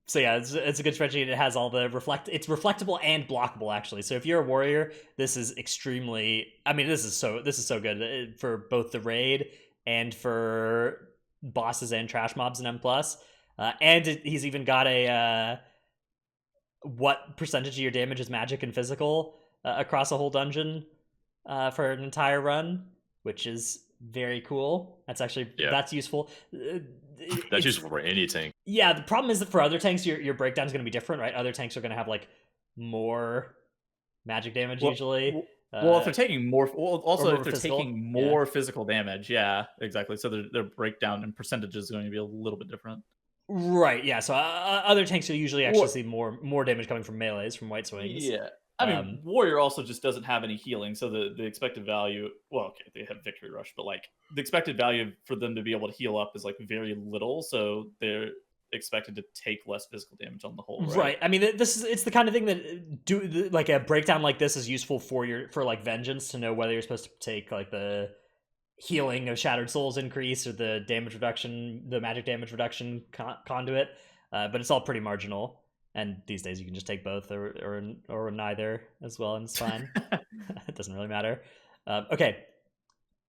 So yeah, it's a good spreadsheet. It has all the it's reflectable and blockable, actually. So if you're a warrior, this is extremely. I mean, this is so good for both the raid and for bosses and trash mobs in M+. And he's even got a what percentage of your damage is magic and physical across a whole dungeon for an entire run, which is very cool. That's actually that's useful. That's useful for any tank. Yeah, the problem is that for other tanks, your breakdown is going to be different, right? Other tanks are going to have like more magic damage usually. Well, if they're taking more, also if they're taking more physical damage, yeah, exactly. So their breakdown and percentage is going to be a little bit different. Right. Yeah. So other tanks will usually actually see more damage coming from melees, from White Swings. Yeah. I mean, Warrior also just doesn't have any healing, so the expected value. Well, okay, they have Victory Rush, but like the expected value for them to be able to heal up is like very little. So they're expected to take less physical damage on the whole. Right. I mean, it's the kind of thing that like a breakdown like this is useful for like Vengeance to know whether you're supposed to take like the healing of Shattered Souls increase or the damage reduction, the magic damage reduction conduit, but it's all pretty marginal. And these days you can just take both or neither as well, and it's fine. It doesn't really matter. Okay,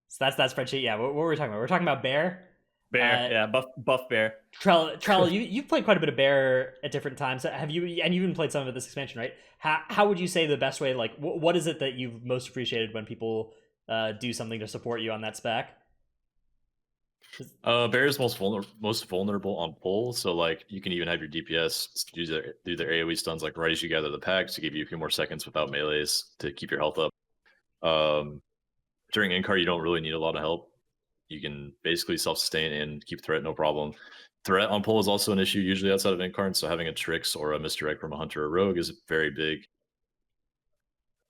so that's that spreadsheet. Yeah, what were we talking about? We're talking about Bear. Buff Bear. Trell, you've played quite a bit of Bear at different times. Have you? And you even played some of this expansion, right? How would you say the best way? Like, what is it that you've most appreciated when people do something to support you on that spec? Bear is most vulnerable on pull, so like you can even have your DPS do their AoE stuns like right as you gather the packs to give you a few more seconds without melees to keep your health up. During in-card, you don't really need a lot of help. You can basically self-sustain and keep threat no problem. Threat on pull is also an issue usually outside of in-card, so having a Trix or a misdirect from a hunter or rogue is very big.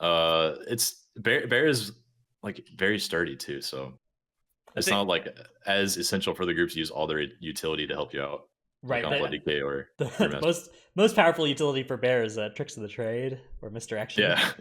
It's Bear is like very sturdy too, so it's not like as essential for the groups to use all their utility to help you out. Right. Like on DK or the most powerful utility for Bear is Tricks of the Trade or Misdirection. Yeah.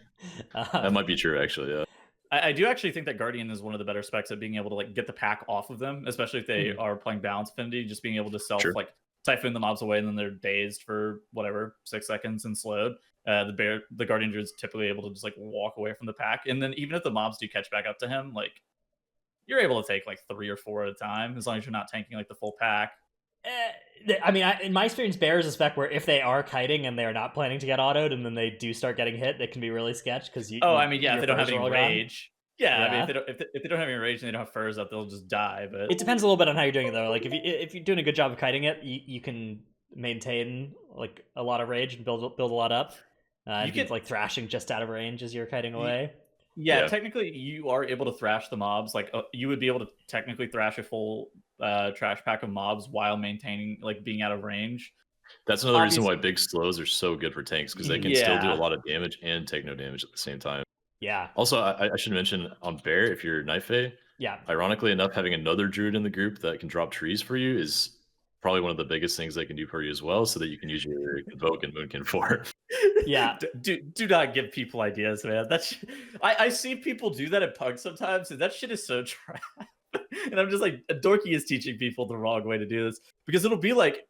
That might be true actually, yeah. I do actually think that Guardian is one of the better specs at being able to like get the pack off of them, especially if they are playing Balance Affinity, just being able to like Typhoon the mobs away and then they're dazed for whatever 6 seconds and slowed. The Guardian is typically able to just like walk away from the pack, and then even if the mobs do catch back up to him, like you're able to take like 3 or 4 at a time as long as you're not tanking like the full pack. I mean, in my experience, Bear is a spec where if they are kiting and they're not planning to get autoed, and then they do start getting hit, it can be really sketch because you. I mean, yeah, if they don't have any gone. rage. Yeah, I mean, if they don't have any rage and they don't have furs up, they'll just die. But it depends a little bit on how you're doing it, though. Like if you're doing a good job of kiting it, you can maintain like a lot of rage and build a lot up. You can like thrashing just out of range as you're kiting away. Yeah, technically you are able to thrash the mobs. Like you would be able to technically thrash a full trash pack of mobs while maintaining like being out of range. That's another reason why big slows are so good for tanks, because they can still do a lot of damage and take no damage at the same time. Yeah. Also, I should mention on Bear, if you're Knife Fae, ironically enough, having another druid in the group that can drop trees for you is probably one of the biggest things they can do for you as well, so that you can use your Convoke and Moonkin for. Yeah. Do not give people ideas, man. I see people do that at Pug sometimes, and that shit is so trash. And I'm just like, Dorky is teaching people the wrong way to do this, because it'll be like,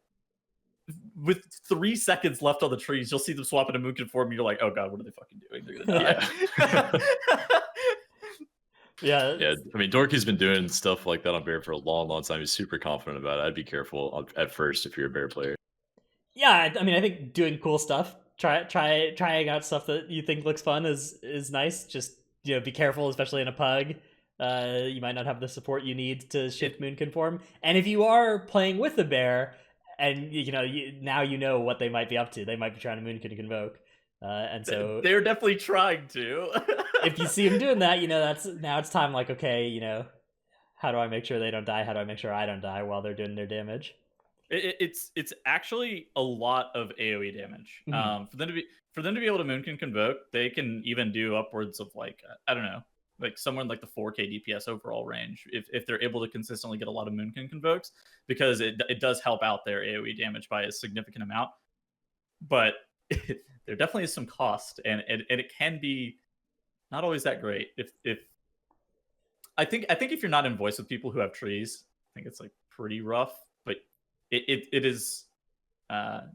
with 3 seconds left on the trees, you'll see them swap into Moonkin form, and you're like, oh god, what are they fucking doing? They're gonna die. Yeah. I mean, Dorky's been doing stuff like that on Bear for a long time. He's super confident about it. I'd be careful at first if you're a Bear player. Yeah, I mean, I think doing cool stuff, trying out stuff that you think looks fun is nice. Just be careful, especially in a Pug. You might not have the support you need to shift Moonkin form. And if you are playing with a Bear, and now you know what they might be up to. They might be trying to Moonkin Convoke. And so they're definitely trying to. If you see them doing that, now it's time. Like, okay, how do I make sure they don't die? How do I make sure I don't die while they're doing their damage? It's actually a lot of AOE damage. Mm-hmm. For them to be able to Moonkin Convoke, they can even do upwards of like, I don't know, like somewhere in like the 4K DPS overall range if they're able to consistently get a lot of Moonkin Convokes, because it does help out their AOE damage by a significant amount. But there definitely is some cost, and it can be not always that great. If I think if you're not in voice with people who have trees, I think it's like pretty rough. But it is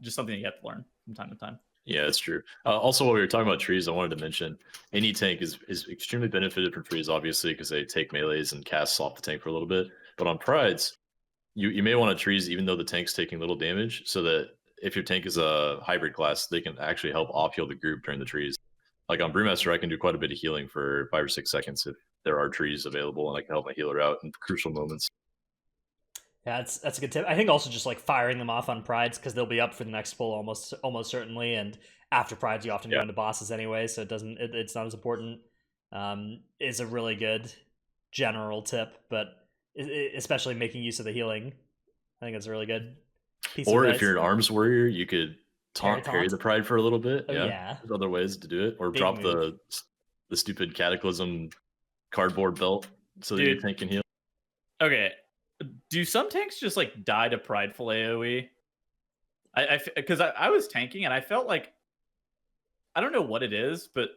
just something you have to learn from time to time. Yeah, that's true. Also, while we were talking about trees, I wanted to mention any tank is extremely benefited from trees, obviously, because they take melees and casts off the tank for a little bit. But on prides, you may want to trees even though the tank's taking little damage, so that if your tank is a hybrid class, they can actually help off heal the group during the trees. Like on Brewmaster, I can do quite a bit of healing for 5 or 6 seconds if there are trees available, and I can help my healer out in crucial moments. Yeah, that's a good tip. I think also just like firing them off on prides, because they'll be up for the next pull almost certainly, and after prides you often go into bosses anyway, so it's not as important. Is a really good general tip, but especially making use of the healing, I think it's a really good piece of advice. If you're an arms warrior, you could parry the pride for a little bit. Yeah. There's other ways to do it, or drop the stupid Cataclysm cardboard belt so that your tank can heal. Okay. Do some tanks just like die to prideful AoE? Because I was tanking and I felt like, I don't know what it is, but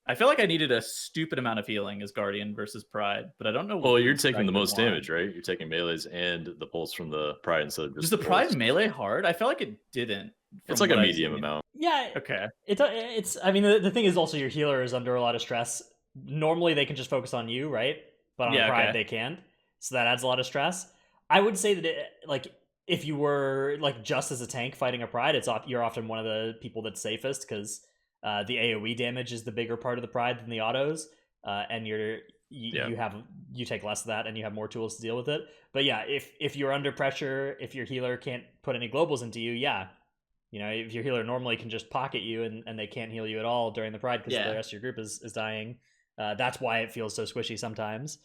I feel like I needed a stupid amount of healing as Guardian versus Pride, but I don't know. Well, you're taking the most damage, right? You're taking melees and the pulse from the Pride instead of just. Does the Pride melee hard? I felt like it didn't. It's like a medium amount. Yeah. Okay. It's. I mean, the thing is also your healer is under a lot of stress. Normally they can just focus on you, right? But on Pride they can't, so that adds a lot of stress. I would say that if you were like just as a tank fighting a Pride, you're often one of the people that's safest, because the AoE damage is the bigger part of the Pride than the autos, and you take less of that and you have more tools to deal with it. But yeah, if you're under pressure, if your healer can't put any globals into you, if your healer normally can just pocket you and they can't heal you at all during the Pride because the rest of your group is dying, that's why it feels so squishy sometimes.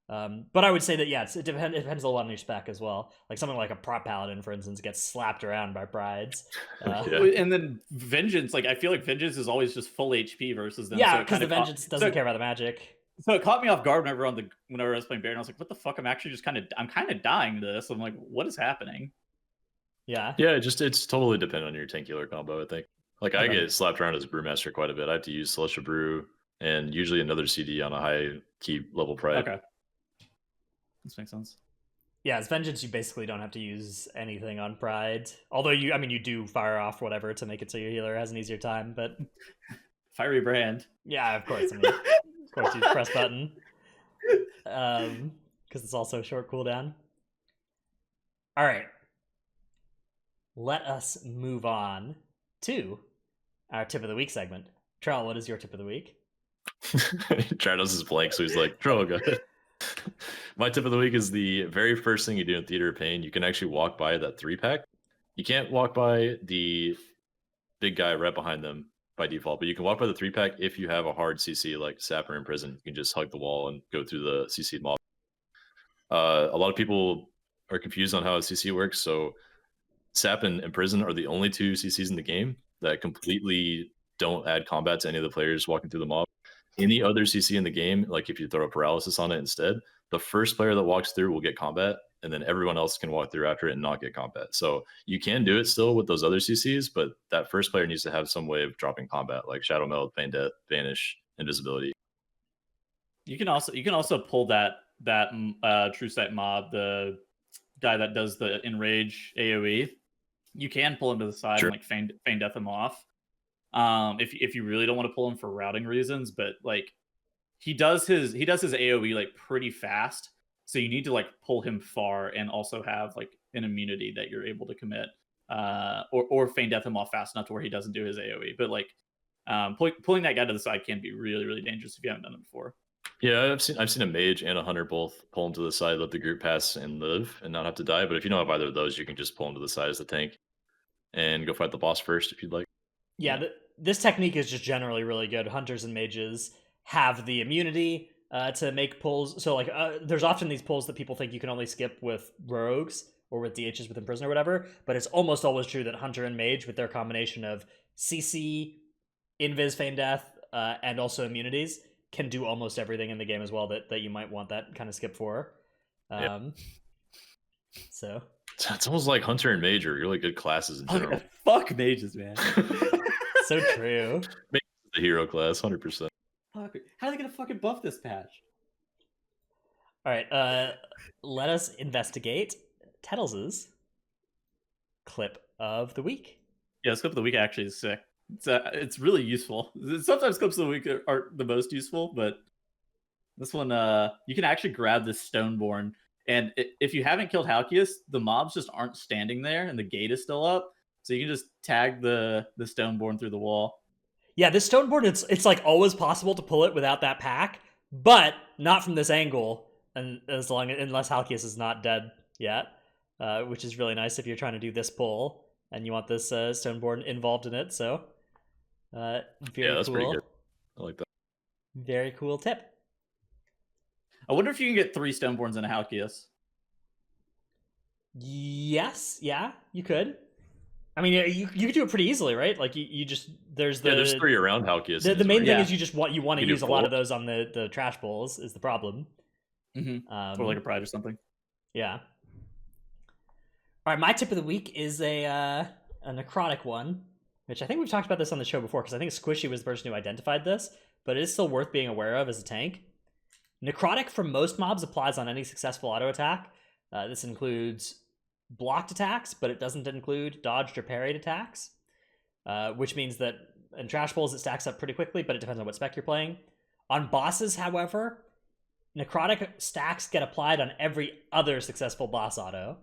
But I would say that it depends a lot on your spec as well. Like something like a prop paladin, for instance, gets slapped around by prides. And then Vengeance, like I feel like Vengeance is always just full HP versus them. Yeah, because the Vengeance doesn't care about the magic. So it caught me off guard whenever I was playing Baron. I was like, "What the fuck? I'm actually just kind of dying to this." I'm like, "What is happening?" Yeah. Yeah, it's totally dependent on your tank healer combo. I think. Like I get slapped around as Brewmaster quite a bit. I have to use Celestial Brew and usually another CD on a high key level Pride. Okay. This makes sense. Yeah, as Vengeance, you basically don't have to use anything on Pride. Although you do fire off whatever to make it so your healer has an easier time, but fiery brand. Yeah, of course. Of course you press button. because it's also a short cooldown. All right. Let us move on to our tip of the week segment. Trell, what is your tip of the week? Trados is blank, so he's like, Trell, go ahead. My tip of the week is the very first thing you do in Theater of Pain. You can actually walk by that 3-pack. You can't walk by the big guy right behind them by default, but you can walk by the 3-pack if you have a hard CC like Sapper in Prison. You can just hug the wall and go through the CC mob. A lot of people are confused on how a CC works, so Sap and Prison are the only 2 CCs in the game that completely don't add combat to any of the players walking through the mob. Any other CC in the game, like if you throw a paralysis on it instead, the first player that walks through will get combat, and then everyone else can walk through after it and not get combat. So you can do it still with those other CCs, but that first player needs to have some way of dropping combat, like Shadow Meld, Feign Death, Vanish, Invisibility. You can also pull that True Sight mob, the guy that does the Enrage AoE. You can pull him to the side and like feign death him off. If you really don't want to pull him for routing reasons, but like he does his AoE like pretty fast, so you need to like pull him far and also have like an immunity that you're able to commit, or feign death him off fast enough to where he doesn't do his AoE. But like pulling that guy to the side can be really, really dangerous if you haven't done it before. Yeah, I've seen a mage and a hunter both pull him to the side, let the group pass and live and not have to die. But if you don't have either of those, you can just pull him to the side as the tank and go fight the boss first if you'd like. Yeah, this technique is just generally really good. Hunters and mages have the immunity to make pulls. So like there's often these pulls that people think you can only skip with rogues or with DHs within prison or whatever, but it's almost always true that hunter and mage, with their combination of CC, Invis, Feign Death, and also immunities, can do almost everything in the game as well that you might want that kind of skip for. So it's almost like hunter and mage are really good classes in general. Fuck mages, man. So true. Mage is the hero class, 100%. Fuck. How are they gonna fucking buff this patch? All right, let us investigate Tettles's clip of the week. Yeah, this clip of the week actually is sick. It's really useful. Sometimes clips of the week aren't the most useful, but this one, you can actually grab this Stoneborn, and if you haven't killed Halkias, the mobs just aren't standing there, and the gate is still up, so you can just tag the Stoneborn through the wall. Yeah, this Stoneborn, it's like always possible to pull it without that pack, but not from this angle, and unless Halkias is not dead yet, which is really nice if you're trying to do this pull and you want this Stoneborn involved in it. So, very that's cool. pretty good. I like that. Very cool tip. I wonder if you can get 3 Stoneborns and a Halkias. Yes, yeah, you could. I mean, you could do it pretty easily, right? Like you just there's 3 around Halkias. The main thing is you want to use a lot of those on the trash pulls is the problem. Mm-hmm. Or like a pride or something. Yeah. All right, my tip of the week is a necrotic one, which I think we've talked about this on the show before, because I think Squishy was the person who identified this, but it is still worth being aware of as a tank. Necrotic for most mobs applies on any successful auto attack. This includes blocked attacks, but it doesn't include dodged or parried attacks, which means that in trash pulls it stacks up pretty quickly, but it depends on what spec you're playing. On bosses, however, necrotic stacks get applied on every other successful boss auto,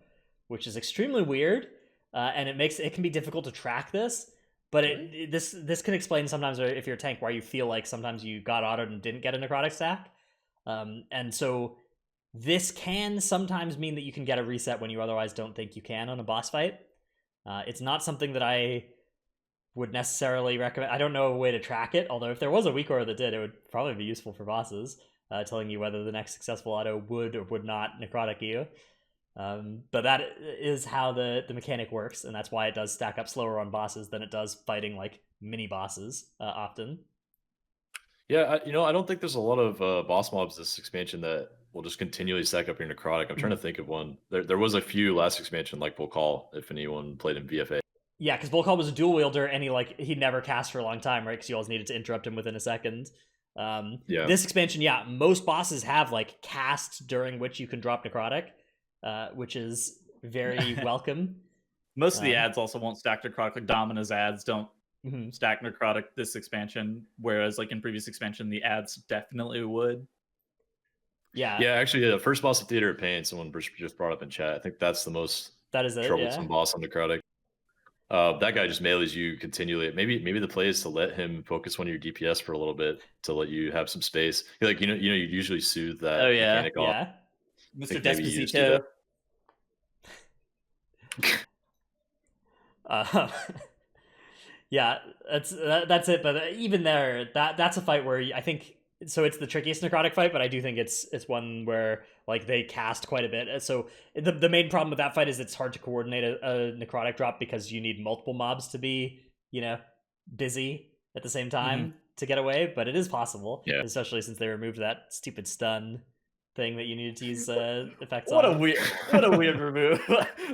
which is extremely weird, and it can be difficult to track this. But this can explain sometimes, if you're a tank, why you feel like sometimes you got autoed and didn't get a necrotic stack, and so this can sometimes mean that you can get a reset when you otherwise don't think you can on a boss fight. It's not something that I would necessarily recommend. I don't know a way to track it, although if there was a weak aura that did, it would probably be useful for bosses, telling you whether the next successful auto would or would not necrotic you. But that is how the mechanic works, and that's why it does stack up slower on bosses than it does fighting like mini bosses often. Yeah, I don't think there's a lot of boss mobs this expansion that will just continually stack up your necrotic. I'm trying to think of one. There was a few last expansion, like Volcall, if anyone played in VFA. Yeah, because Volcall was a dual wielder, and he never cast for a long time, right? Because you always needed to interrupt him within a second. This expansion, most bosses have like casts during which you can drop necrotic, which is very welcome. Most of the ads also won't stack necrotic. Like Domina's ads don't stack necrotic this expansion, whereas like in previous expansion, the ads definitely would. Yeah. Yeah, actually, the first boss of Theater of Pain, someone just brought up in chat. I think that's the most That is it, troublesome yeah. boss on Necrotic. That guy just melees you continually. Maybe the play is to let him focus on your DPS for a little bit to let you have some space. Like you usually soothe Oh that yeah, mechanic off. Yeah. I Mr. think maybe you just do that. Despacito. Yeah, that's it. But even there, that's a fight where I think so. It's the trickiest necrotic fight, but I do think it's one where like they cast quite a bit. So the main problem with that fight is it's hard to coordinate a necrotic drop because you need multiple mobs to be busy at the same time to get away. But it is possible, Yeah. especially since they removed that stupid stun thing that you needed to use effects What on. a weird remove.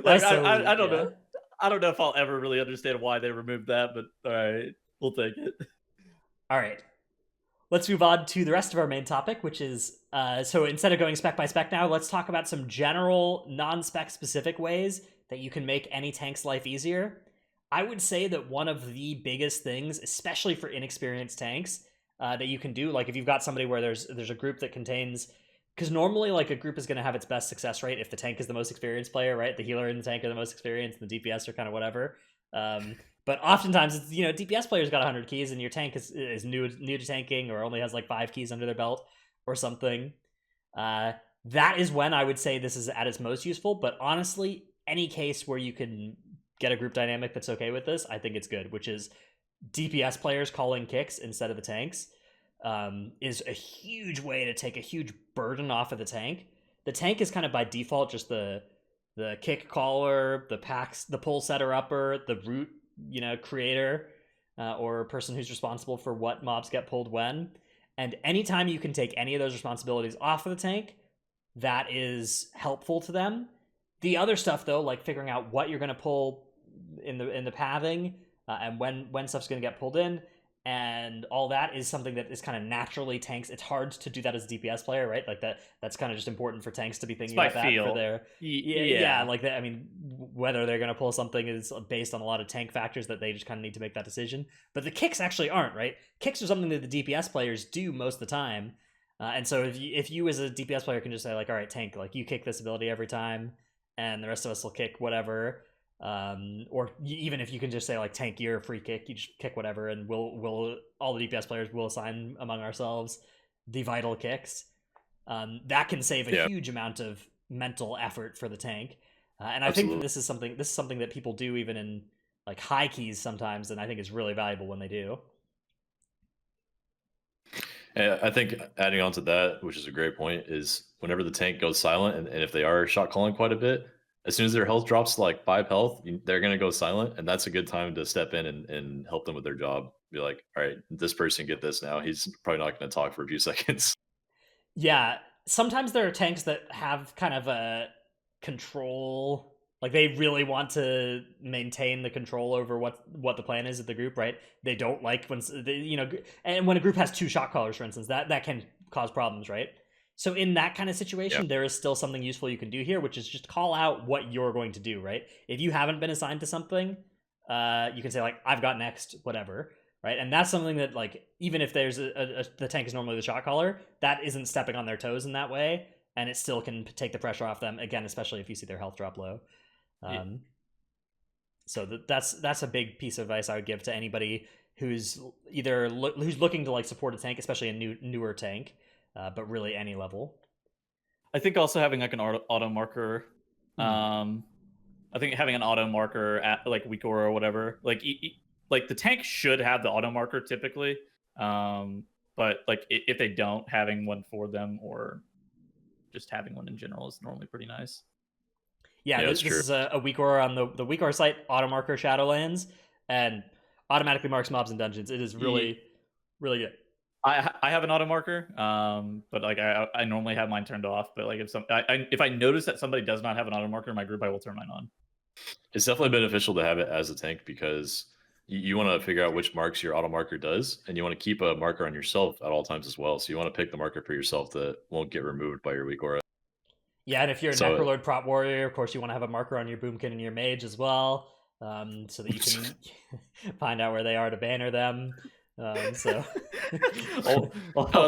Like So I don't yeah. know. I don't know if I'll ever really understand why they removed that, but all right, we'll take it. All right. Let's move on to the rest of our main topic, which is so instead of going spec by spec now, let's talk about some general non-spec specific ways that you can make any tank's life easier. I would say that one of the biggest things, especially for inexperienced tanks, that you can do, like if you've got somebody where there's a group that contains, because normally like a group is going to have its best success rate if the tank is the most experienced player, right? The healer and the tank are the most experienced, and the DPS are kind of whatever. But oftentimes it's DPS players got 100 keys and your tank is new to tanking or only has like 5 keys under their belt or something. That is when I would say this is at its most useful. But honestly, any case where you can get a group dynamic that's okay with this, I think it's good. Which is DPS players calling kicks instead of the tanks is a huge way to take a huge burden off of the tank. The tank is kind of by default just the kick caller, the packs, the pull setter upper, the root creator, or person who's responsible for what mobs get pulled when. And anytime you can take any of those responsibilities off of the tank, that is helpful to them. The other stuff though, like figuring out what you're going to pull in the pathing, and when stuff's going to get pulled in, and all that is something that is kind of naturally tanks. It's hard to do that as a DPS player, right? Like that's kind of just important for tanks to be thinking about that for their like that. I mean, whether they're going to pull something is based on a lot of tank factors that they just kind of need to make that decision. But the kicks actually aren't, right? Kicks are something that the DPS players do most of the time. And so if you as a DPS player can just say like, all right, tank, like you kick this ability every time, and the rest of us will kick whatever. Or even if you can just say like tank your free kick, you just kick whatever, and we'll all the DPS players will assign among ourselves the vital kicks. That can save a huge amount of mental effort for the tank, and I think that this is something that people do even in like high keys sometimes, and I think it's really valuable when they do. And I think adding on to that, which is a great point, is whenever the tank goes silent, and if they are shot calling quite a bit, as soon as their health drops to like 5 health, they're going to go silent. And that's a good time to step in and help them with their job. Be like, all right, this person get this now. He's probably not going to talk for a few seconds. Yeah. Sometimes there are tanks that have kind of a control, like they really want to maintain the control over what the plan is of the group, right? They don't like when and when a group has 2 shot callers, for instance, that can cause problems, right? So in that kind of situation, there is still something useful you can do here, which is just call out what you're going to do, right? If you haven't been assigned to something, you can say like, I've got next, whatever, right? And that's something that like, even if there's the tank is normally the shot caller, that isn't stepping on their toes in that way, and it still can take the pressure off them, again, especially if you see their health drop low. So that's a big piece of advice I would give to anybody who's either who's looking to like support a tank, especially a newer tank, but really any level. I think also having like an auto marker. I think having an auto marker at like weak aura or whatever, like like the tank should have the auto marker typically, but like if they don't, having one for them or just having one in general is normally pretty nice. Yeah, this is a weak aura on the weak aura site, auto marker Shadowlands, and automatically marks mobs in dungeons. It is really, really good. I have an auto marker, but like I normally have mine turned off. But like if I notice that somebody does not have an auto marker in my group, I will turn mine on. It's definitely beneficial to have it as a tank because you want to figure out which marks your auto marker does, and you want to keep a marker on yourself at all times as well. So you want to pick the marker for yourself that won't get removed by your weak aura. Yeah, and if you're a Necrolord prop warrior, of course you want to have a marker on your boomkin and your mage as well, so that you can find out where they are to banner them. So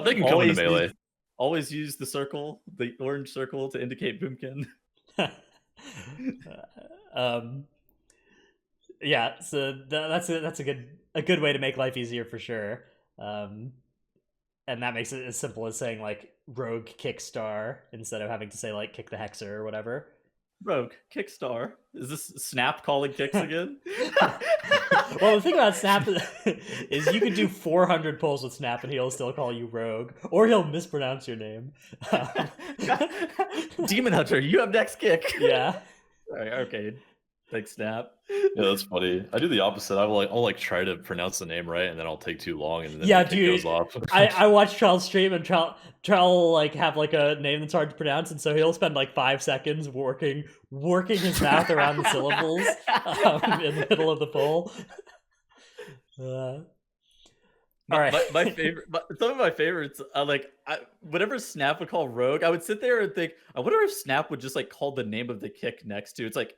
they can come into melee. Always use the orange circle to indicate Boomkin. Yeah, so that's a good way to make life easier for sure. And that makes it as simple as saying like rogue kick star instead of having to say like kick the hexer or whatever. Rogue Kickstar. Is this Snap calling kicks again? Well, the thing about Snap is you could do 400 pulls with Snap and he'll still call you rogue, or he'll mispronounce your name. Demon Hunter, you have next kick. Yeah. All right, okay. Thanks, Snap. Yeah, that's funny. I do the opposite. I'll try to pronounce the name right, and then I'll take too long, and then yeah, the kick dude, goes off. I watch Trell's stream, and Trell will like have like a name that's hard to pronounce, and so he'll spend like 5 seconds working his mouth around the syllables in the middle of the pull. All right. My favorite, some of my favorites, whenever Snap would call Rogue, I would sit there and think, I wonder if Snap would just like call the name of the kick next to. It's like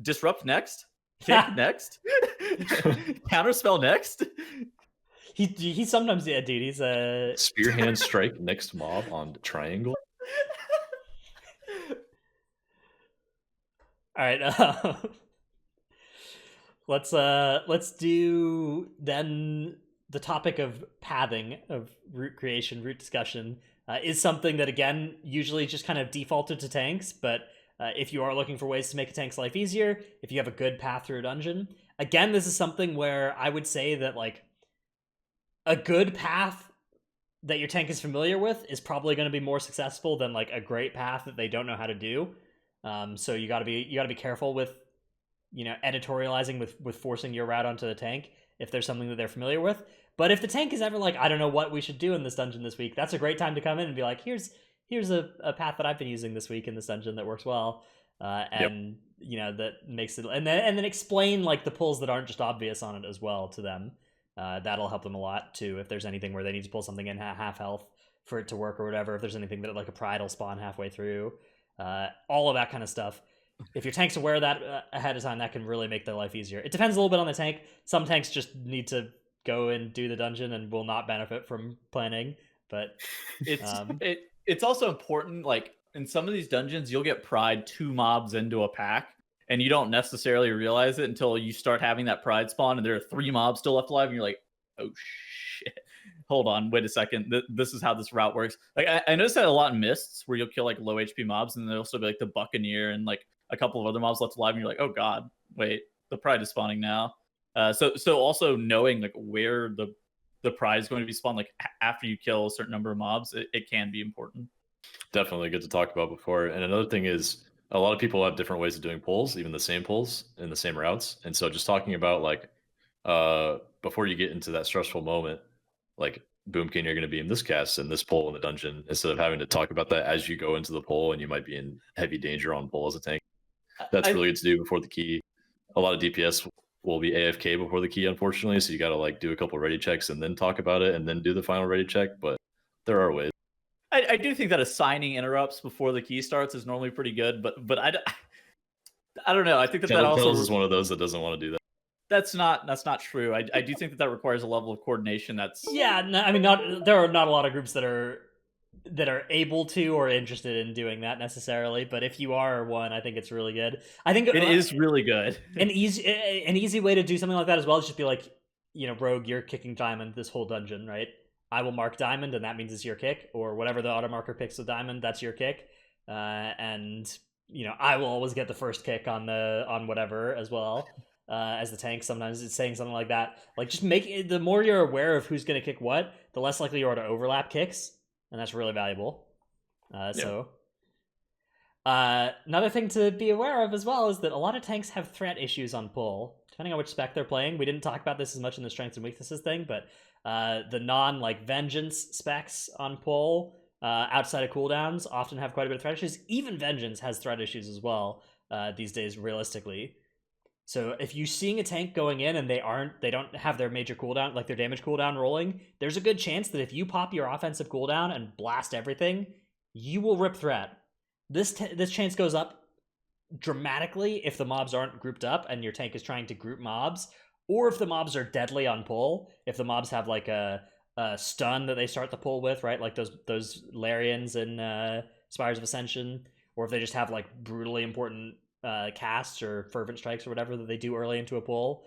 disrupt next, kick next, counterspell next. He sometimes, yeah, dude. He's a spear hand strike next mob on triangle. All right. Let's do then the topic of pathing of route creation, route discussion is something that again usually just kind of defaulted to tanks, but if you are looking for ways to make a tank's life easier, if you have a good path through a dungeon, again, this is something where I would say that like a good path that your tank is familiar with is probably going to be more successful than like a great path that they don't know how to do. So you got to be careful with, you know, editorializing with forcing your route onto the tank if there's something that they're familiar with. But if the tank is ever like, I don't know what we should do in this dungeon this week, that's a great time to come in and be like, here's a path that I've been using this week in this dungeon that works well, and you know, that makes it, and then explain like the pulls that aren't just obvious on it as well to them. That'll help them a lot too if there's anything where they need to pull something in half health for it to work or whatever. If there's anything that like a pride will spawn halfway through, all of that kind of stuff. If your tank's aware of that ahead of time, that can really make their life easier. It depends a little bit on the tank. Some tanks just need to go and do the dungeon and will not benefit from planning. But it's also important, like in some of these dungeons, you'll get pride 2 mobs into a pack, and you don't necessarily realize it until you start having that pride spawn, and there are 3 mobs still left alive, and you're like, oh shit. Hold on, wait a second. This is how this route works. Like I noticed that a lot in Mists, where you'll kill like low HP mobs, and there'll still be like the Buccaneer and like a couple of other mobs left alive, and you're like, oh god, wait, the pride is spawning now. So also knowing like where the pride is going to be spawned, like after you kill a certain number of mobs, it can be important. Definitely good to talk about before. And another thing is a lot of people have different ways of doing pulls, even the same pulls in the same routes. And so just talking about like before you get into that stressful moment, like Boomkin, you're going to be in this cast and this pull in the dungeon, instead of having to talk about that as you go into the pull and you might be in heavy danger on pull as a tank. That's really good to do before the key. A lot of DPS will be AFK before the key, unfortunately. So you got to like do a couple ready checks and then talk about it and then do the final ready check. But there are ways. I do think that assigning interrupts before the key starts is normally pretty good, but I don't know. I think that also is one of those that doesn't want to do that. That's not true. I do think that requires a level of coordination. I mean, there are not a lot of groups that are able to or interested in doing that necessarily. But if you are one, I think it's really good. I think it is really good. An easy way to do something like that as well is just be like, you know, Rogue, you're kicking Diamond this whole dungeon, right? I will mark Diamond, and that means it's your kick, or whatever the auto marker picks with Diamond, that's your kick. And you know, I will always get the first kick on whatever as well. As the tank, sometimes it's saying something like that. Like, just make it, the more you're aware of who's going to kick what, the less likely you are to overlap kicks, and that's really valuable. So, another thing to be aware of as well is that a lot of tanks have threat issues on pull, depending on which spec they're playing. We didn't talk about this as much in the strengths and weaknesses thing, but the non like Vengeance specs on pull outside of cooldowns often have quite a bit of threat issues. Even Vengeance has threat issues as well these days, realistically. So if you're seeing a tank going in and they don't have their major cooldown, like their damage cooldown rolling, there's a good chance that if you pop your offensive cooldown and blast everything, you will rip threat. This chance goes up dramatically if the mobs aren't grouped up and your tank is trying to group mobs, or if the mobs are deadly on pull. If the mobs have like a stun that they start the pull with, right? Like those Larians and Spires of Ascension, or if they just have like brutally important casts or fervent strikes or whatever that they do early into a pull.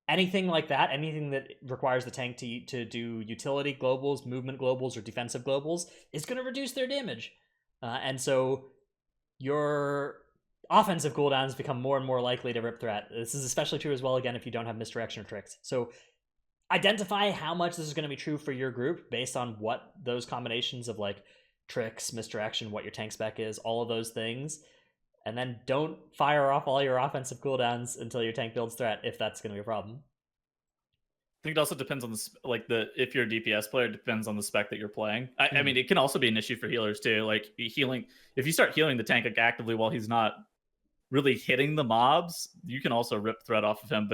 Anything like that, anything that requires the tank to do utility globals, movement globals, or defensive globals is going to reduce their damage. And so your offensive cooldowns become more and more likely to rip threat. This is especially true as well, again, if you don't have misdirection or tricks. So identify how much this is going to be true for your group based on what those combinations of like tricks, misdirection, what your tank spec is, all of those things. And then don't fire off all your offensive cooldowns until your tank builds threat, if that's going to be a problem. I think it also depends on if you're a DPS player, it depends on the spec that you're playing. I mean, it can also be an issue for healers too. Like healing, if you start healing the tank like actively while he's not really hitting the mobs, you can also rip threat off of him.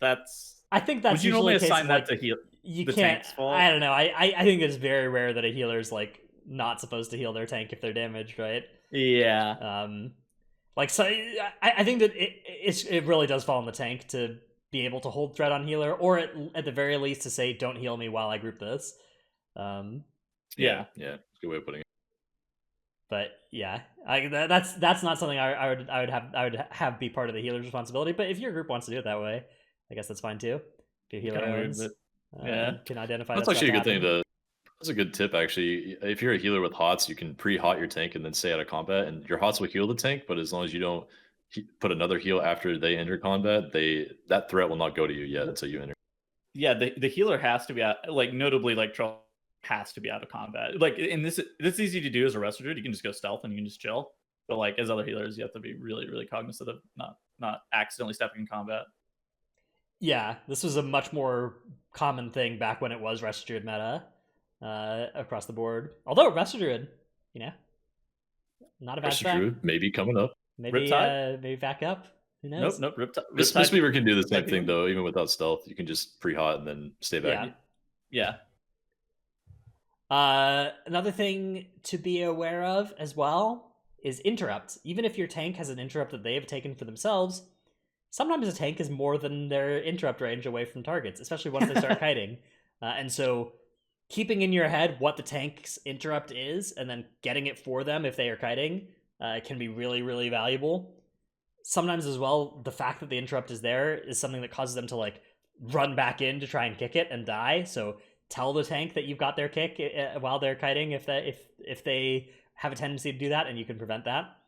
But I think that's would you normally assign that like, to heal? You the can't. Tank's fault? I don't know. I think it's very rare that a healer's like not supposed to heal their tank if they're damaged, right? Yeah. Like so, I think that it really does fall on the tank to be able to hold threat on healer, or at the very least to say, don't heal me while I group this. Yeah, it's a good way of putting it. But yeah, that's not something I would have be part of the healer's responsibility. But if your group wants to do it that way, I guess that's fine too. If your healer owns, can identify. That's actually a good thing to. That's a good tip, actually. If you're a healer with HOTS, you can pre-hot your tank and then stay out of combat, and your HOTS will heal the tank. But as long as you don't put another heal after they enter combat, that threat will not go to you yet until you enter. Yeah, the healer has to be out. Like notably, like Troll has to be out of combat. Like in this easy to do as a Resto Druid. You can just go stealth and you can just chill. But like as other healers, you have to be really, really cognizant of not accidentally stepping in combat. Yeah, this was a much more common thing back when it was Resto Druid meta. Across the board. Although Resto Druid, not a bad Resto Druid maybe coming up. Maybe maybe back up. Who knows? Nope. Riptide. Mistweaver can do the same thing though, even without stealth. You can just pre-hot and then stay back. Yeah. Another thing to be aware of as well is interrupts. Even if your tank has an interrupt that they have taken for themselves, sometimes a tank is more than their interrupt range away from targets, especially once they start kiting. And so keeping in your head what the tank's interrupt is and then getting it for them if they are kiting can be really, really valuable. Sometimes as well, the fact that the interrupt is there is something that causes them to like run back in to try and kick it and die. So tell the tank that you've got their kick while they're kiting if they have a tendency to do that, and you can prevent that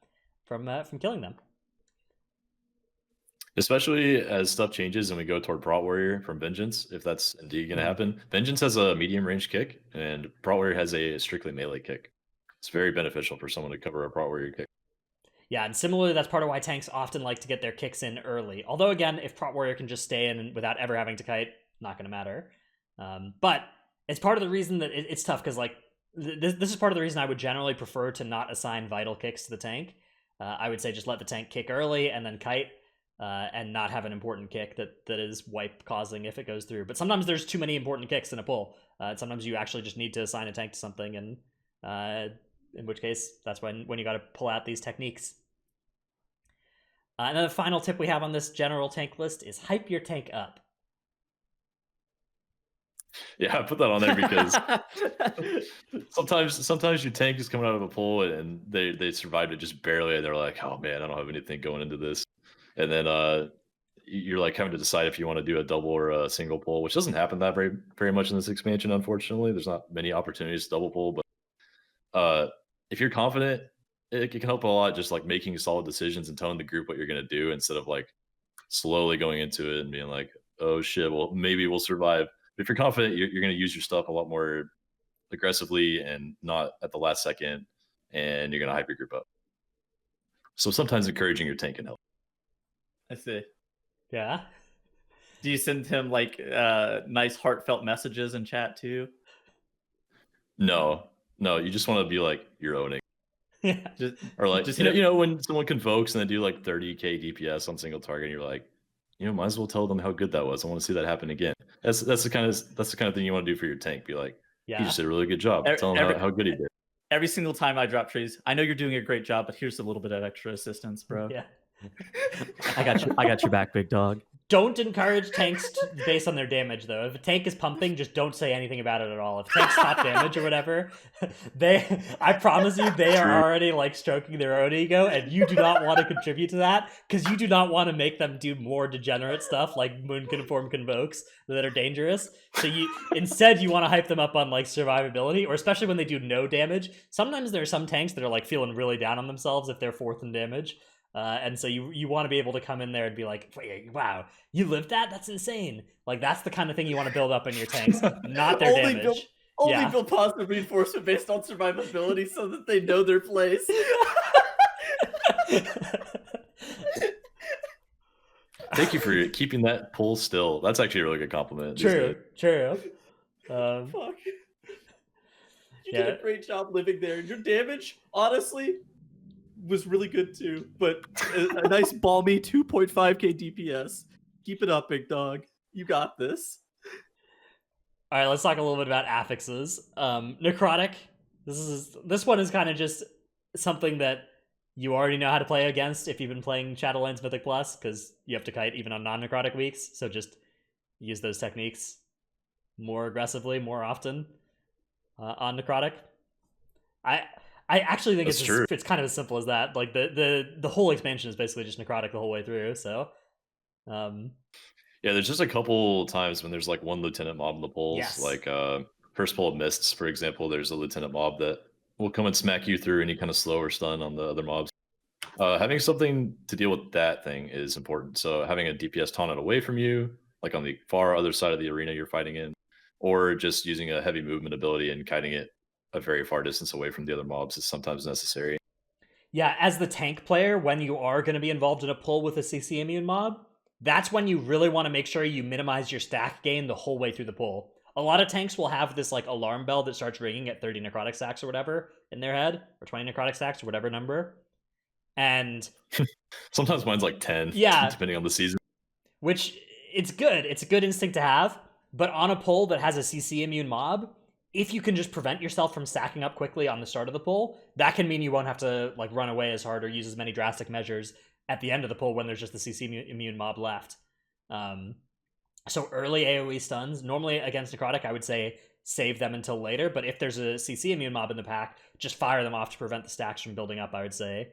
from killing them. Especially as stuff changes and we go toward Prot Warrior from Vengeance, if that's indeed going to happen. Vengeance has a medium range kick, and Prot Warrior has a strictly melee kick. It's very beneficial for someone to cover a Prot Warrior kick. Yeah, and similarly, that's part of why tanks often like to get their kicks in early. Although, again, if Prot Warrior can just stay in without ever having to kite, not going to matter. But it's part of the reason that it's tough, because like this is part of the reason I would generally prefer to not assign vital kicks to the tank. I would say just let the tank kick early and then kite. And not have an important kick that is wipe causing if it goes through. But sometimes there's too many important kicks in a pull. Sometimes you actually just need to assign a tank to something, and in which case that's when you got to pull out these techniques. And then the final tip we have on this general tank list is hype your tank up. Yeah, I put that on there because sometimes your tank is coming out of a pull and they survived it just barely, and they're like, oh man, I don't have anything going into this. And then you're like having to decide if you want to do a double or a single pull, which doesn't happen that very, very much in this expansion, unfortunately. There's not many opportunities to double pull, but if you're confident, it can help a lot just like making solid decisions and telling the group what you're going to do instead of like slowly going into it and being like, oh shit, well, maybe we'll survive. But if you're confident, you're going to use your stuff a lot more aggressively and not at the last second, and you're going to hype your group up. So sometimes encouraging your tank can help. I see. Yeah. Do you send him like nice heartfelt messages in chat too? No, you just want to be like, you're owning. Yeah. Or like, just you know, when someone convokes and they do like 30k DPS on single target, and you're like, might as well tell them how good that was. I want to see that happen again. That's the kind of thing you want to do for your tank. Be like, he just did a really good job. Tell him how good he did. Every single time I drop trees, I know you're doing a great job, but here's a little bit of extra assistance, bro. Yeah. I got you back, big dog. Don't encourage tanks based on their damage, though. If a tank is pumping, just don't say anything about it at all. If tanks top damage or whatever, I promise you, they are already like stroking their own ego, and you do not want to contribute to that because you do not want to make them do more degenerate stuff like Moon Conform Convokes that are dangerous. So instead you want to hype them up on like survivability, or especially when they do no damage. Sometimes there are some tanks that are like feeling really down on themselves if they're 4th in damage. And so you want to be able to come in there and be like, wow, you lived that? That's insane. Like, that's the kind of thing you want to build up in your tanks, not their damage. Only build positive reinforcement based on survivability so that they know their place. Thank you for keeping that pull still. That's actually a really good compliment. True. Fuck. You did a great job living there. Your damage, honestly, was really good too, but a nice balmy 2.5k DPS. Keep it up, big dog. You got this. All right, let's talk a little bit about affixes. Necrotic. This one is kind of just something that you already know how to play against if you've been playing Shadowlands Mythic Plus, because you have to kite even on non-necrotic weeks. So just use those techniques more aggressively, more often on necrotic. I actually think it's kind of as simple as that. Like the whole expansion is basically just necrotic the whole way through. So, yeah, there's just a couple times when there's like one lieutenant mob in the polls. Yes. Like first pull of mists, for example. There's a lieutenant mob that will come and smack you through any kind of slow or stun on the other mobs. Having something to deal with that thing is important. So having a DPS taunted away from you, like on the far other side of the arena you're fighting in, or just using a heavy movement ability and kiting it a very far distance away from the other mobs is sometimes necessary. Yeah, as the tank player, when you are going to be involved in a pull with a CC immune mob, that's when you really want to make sure you minimize your stack gain the whole way through the pull. A lot of tanks will have this like alarm bell that starts ringing at 30 necrotic stacks or whatever in their head, or 20 necrotic stacks or whatever number. And sometimes mine's like 10, yeah, depending on the season. Which it's good. It's a good instinct to have, but on a pull that has a CC immune mob, if you can just prevent yourself from stacking up quickly on the start of the pull, that can mean you won't have to like run away as hard or use as many drastic measures at the end of the pull when there's just the CC immune mob left. So early AoE stuns, normally against necrotic, I would say save them until later, but if there's a CC immune mob in the pack, just fire them off to prevent the stacks from building up, I would say,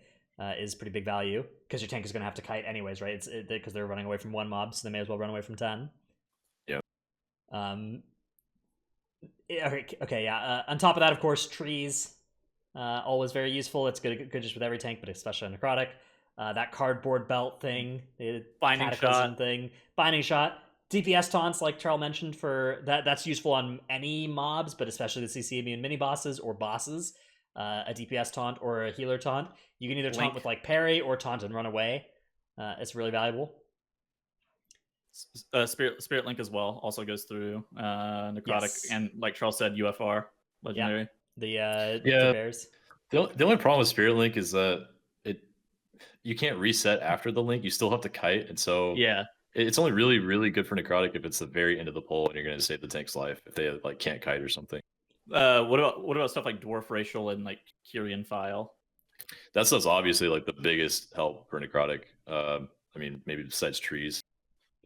is pretty big value, because your tank is going to have to kite anyways, right? Because they're running away from one mob, so they may as well run away from 10. Yeah. Okay, yeah. On top of that, of course, trees, always very useful. It's good just with every tank, but especially on necrotic. That cardboard belt thing, the binding shot thing, binding shot, DPS taunts, like Charles mentioned, for that's useful on any mobs, but especially the CC immune mini bosses or bosses. A DPS taunt or a healer taunt, you can either taunt with like parry or taunt and run away. It's really valuable. Spirit Link as well also goes through necrotic, and like Charles said, UFR legendary. The bears. The only problem with Spirit Link is that you can't reset after the link. You still have to kite, and so yeah, it's only really, really good for necrotic if it's the very end of the pull and you're going to save the tank's life if they like can't kite or something. What about stuff like Dwarf Racial and like Kyrian File? That stuff's obviously like the biggest help for necrotic. I mean, maybe besides trees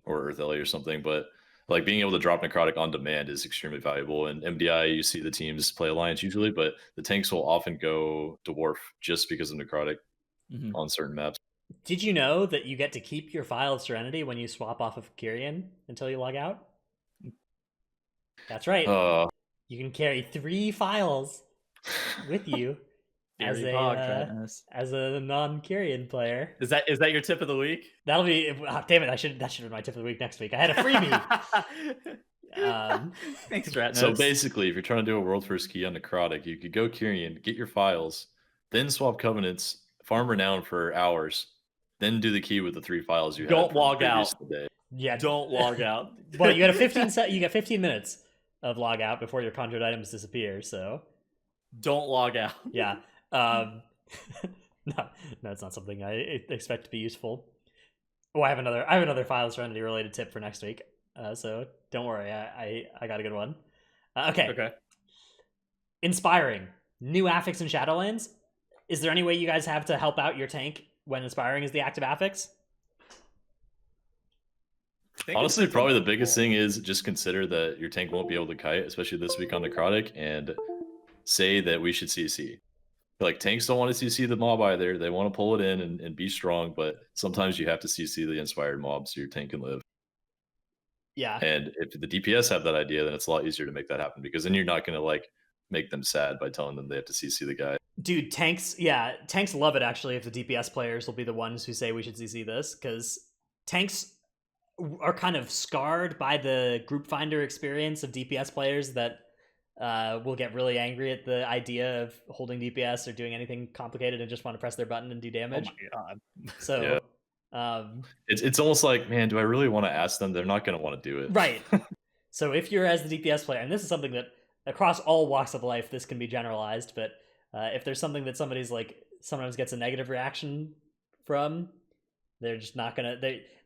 or Earth Ellie or something, but like being able to drop necrotic on demand is extremely valuable. And MDI, you see the teams play Alliance usually, but the tanks will often go Dwarf just because of necrotic on certain maps. Did you know that you get to keep your File of Serenity when you swap off of Kyrian until you log out? That's right. You can carry 3 files with you as a non-Kyrian player. Is that your tip of the week? That'll be. Damn it! That should have been my tip of the week next week. I had a freebie. Thanks, Stratnos. So basically, if you're trying to do a world first key on necrotic, you could go Kyrian, get your files, then swap covenants, farm renown for hours, then do the key with the 3 files you have. Don't log out. Yeah, don't log out. Well, you got you got 15 minutes of log out before your conjured items disappear. So don't log out. Yeah. No, it's not something I expect to be useful. Oh, I have another File of Serenity related tip for next week. So don't worry, I got a good one. Okay. Inspiring. New affix in Shadowlands. Is there any way you guys have to help out your tank when Inspiring is the active affix? Honestly, probably the biggest thing is just consider that your tank won't be able to kite, especially this week on Necrotic, and say that we should CC. Like, tanks don't want to CC the mob either. They want to pull it in and be strong, but sometimes you have to CC the inspired mob so your tank can live. Yeah. And if the DPS have that idea, then it's a lot easier to make that happen, because then you're not going to like make them sad by telling them they have to CC the guy. Dude, tanks love it actually if the DPS players will be the ones who say we should CC this, because tanks are kind of scarred by the group finder experience of DPS players that will get really angry at the idea of holding DPS or doing anything complicated and just want to press their button and do damage. Oh my god. So it's almost like, man, do I really want to ask them? They're not going to want to do it. Right. So if you're as the DPS player, and this is something that across all walks of life, this can be generalized, but if there's something that somebody's like sometimes gets a negative reaction from, they're just not gonna.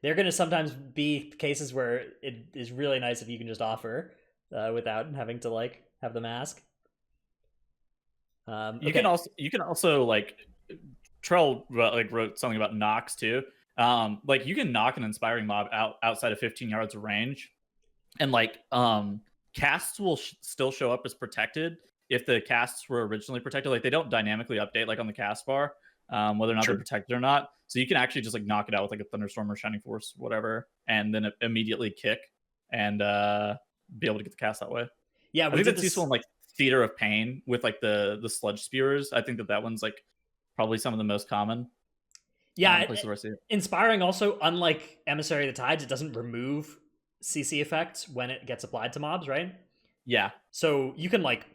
They're gonna sometimes be cases where it is really nice if you can just offer without having to like have them ask. You can also like Trell like wrote something about knocks too. Like you can knock an inspiring mob outside of 15 yards of range, and like casts will still show up as protected if the casts were originally protected. Like they don't dynamically update like on the cast bar, whether or not they're protected or not. So you can actually just like knock it out with like a thunderstorm or shining force, whatever, and then immediately kick and be able to get the cast that way. Yeah, I think that's useful in like Theater of Pain with like the sludge spewers. I think that one's like probably some of the most common. Yeah, inspiring also, unlike Emissary of the Tides, it doesn't remove CC effects when it gets applied to mobs, right? Yeah. So you can like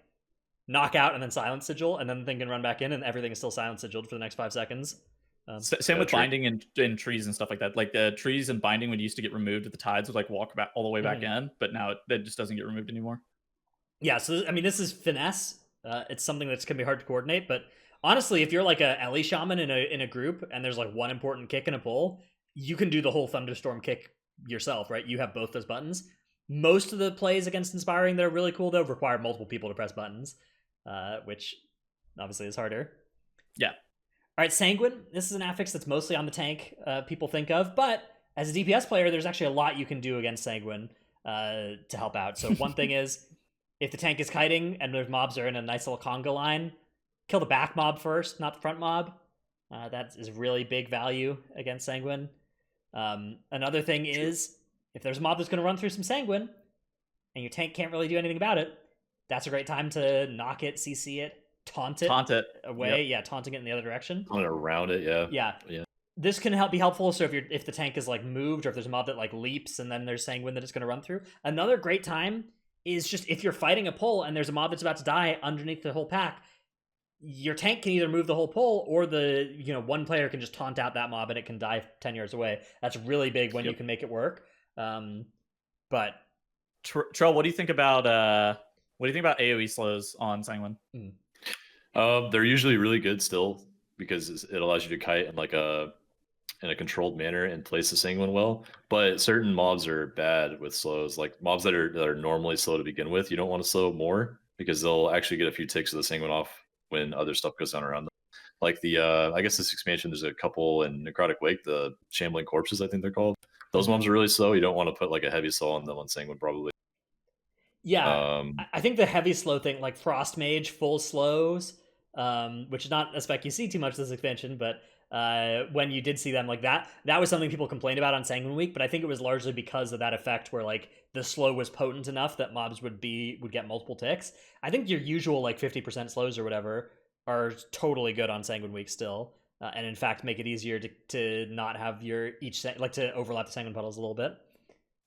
knock out and then silent sigil, and then the thing can run back in, and everything is still silent sigiled for the next 5 seconds. Same with binding and trees and stuff like that. Like the trees and binding would used to get removed at the tides, would like walk back all the way back in, but now it just doesn't get removed anymore. Yeah, so I mean, this is finesse. It's something that's gonna be hard to coordinate, but honestly, if you're like a Ellie shaman in a group and there's like one important kick and a pull, you can do the whole thunderstorm kick yourself, right? You have both those buttons. Most of the plays against inspiring that are really cool though require multiple people to press buttons, which obviously is harder. Yeah. All right, Sanguine. This is an affix that's mostly on the tank people think of, but as a DPS player, there's actually a lot you can do against Sanguine to help out. So one thing is, if the tank is kiting and their mobs are in a nice little conga line, kill the back mob first, not the front mob. That is really big value against Sanguine. Another thing is, if there's a mob that's going to run through some Sanguine, and your tank can't really do anything about it, that's a great time to knock it, CC it, taunt it away. Yep. Yeah, taunting it in the other direction. Taunt it around it, yeah. This can be helpful. So if the tank is like moved, or if there's a mob that like leaps and then there's Sanguine that it's going to run through. Another great time is just if you're fighting a pull and there's a mob that's about to die underneath the whole pack, your tank can either move the whole pull, or one player can just taunt out that mob and it can die 10 yards away. That's really big when you can make it work. But Trell, what do you think about AoE slows on Sanguine? They're usually really good still, because it allows you to kite in like in a controlled manner and place the Sanguine well. But certain mobs are bad with slows, like mobs that are normally slow to begin with. You don't want to slow more, because they'll actually get a few ticks of the Sanguine off when other stuff goes down around them. Like I guess this expansion, there's a couple in Necrotic Wake, the Shambling Corpses, I think they're called. Those mobs are really slow. You don't want to put like a heavy slow on them on Sanguine, probably. Yeah, I think the heavy slow thing, like Frost Mage, full slows, which is not a spec you see too much this expansion, but when you did see them like that was something people complained about on Sanguine Week, but I think it was largely because of that effect where like the slow was potent enough that mobs would get multiple ticks. I think your usual like 50% slows or whatever are totally good on Sanguine Week still, and in fact make it easier to not have your to overlap the Sanguine puddles a little bit.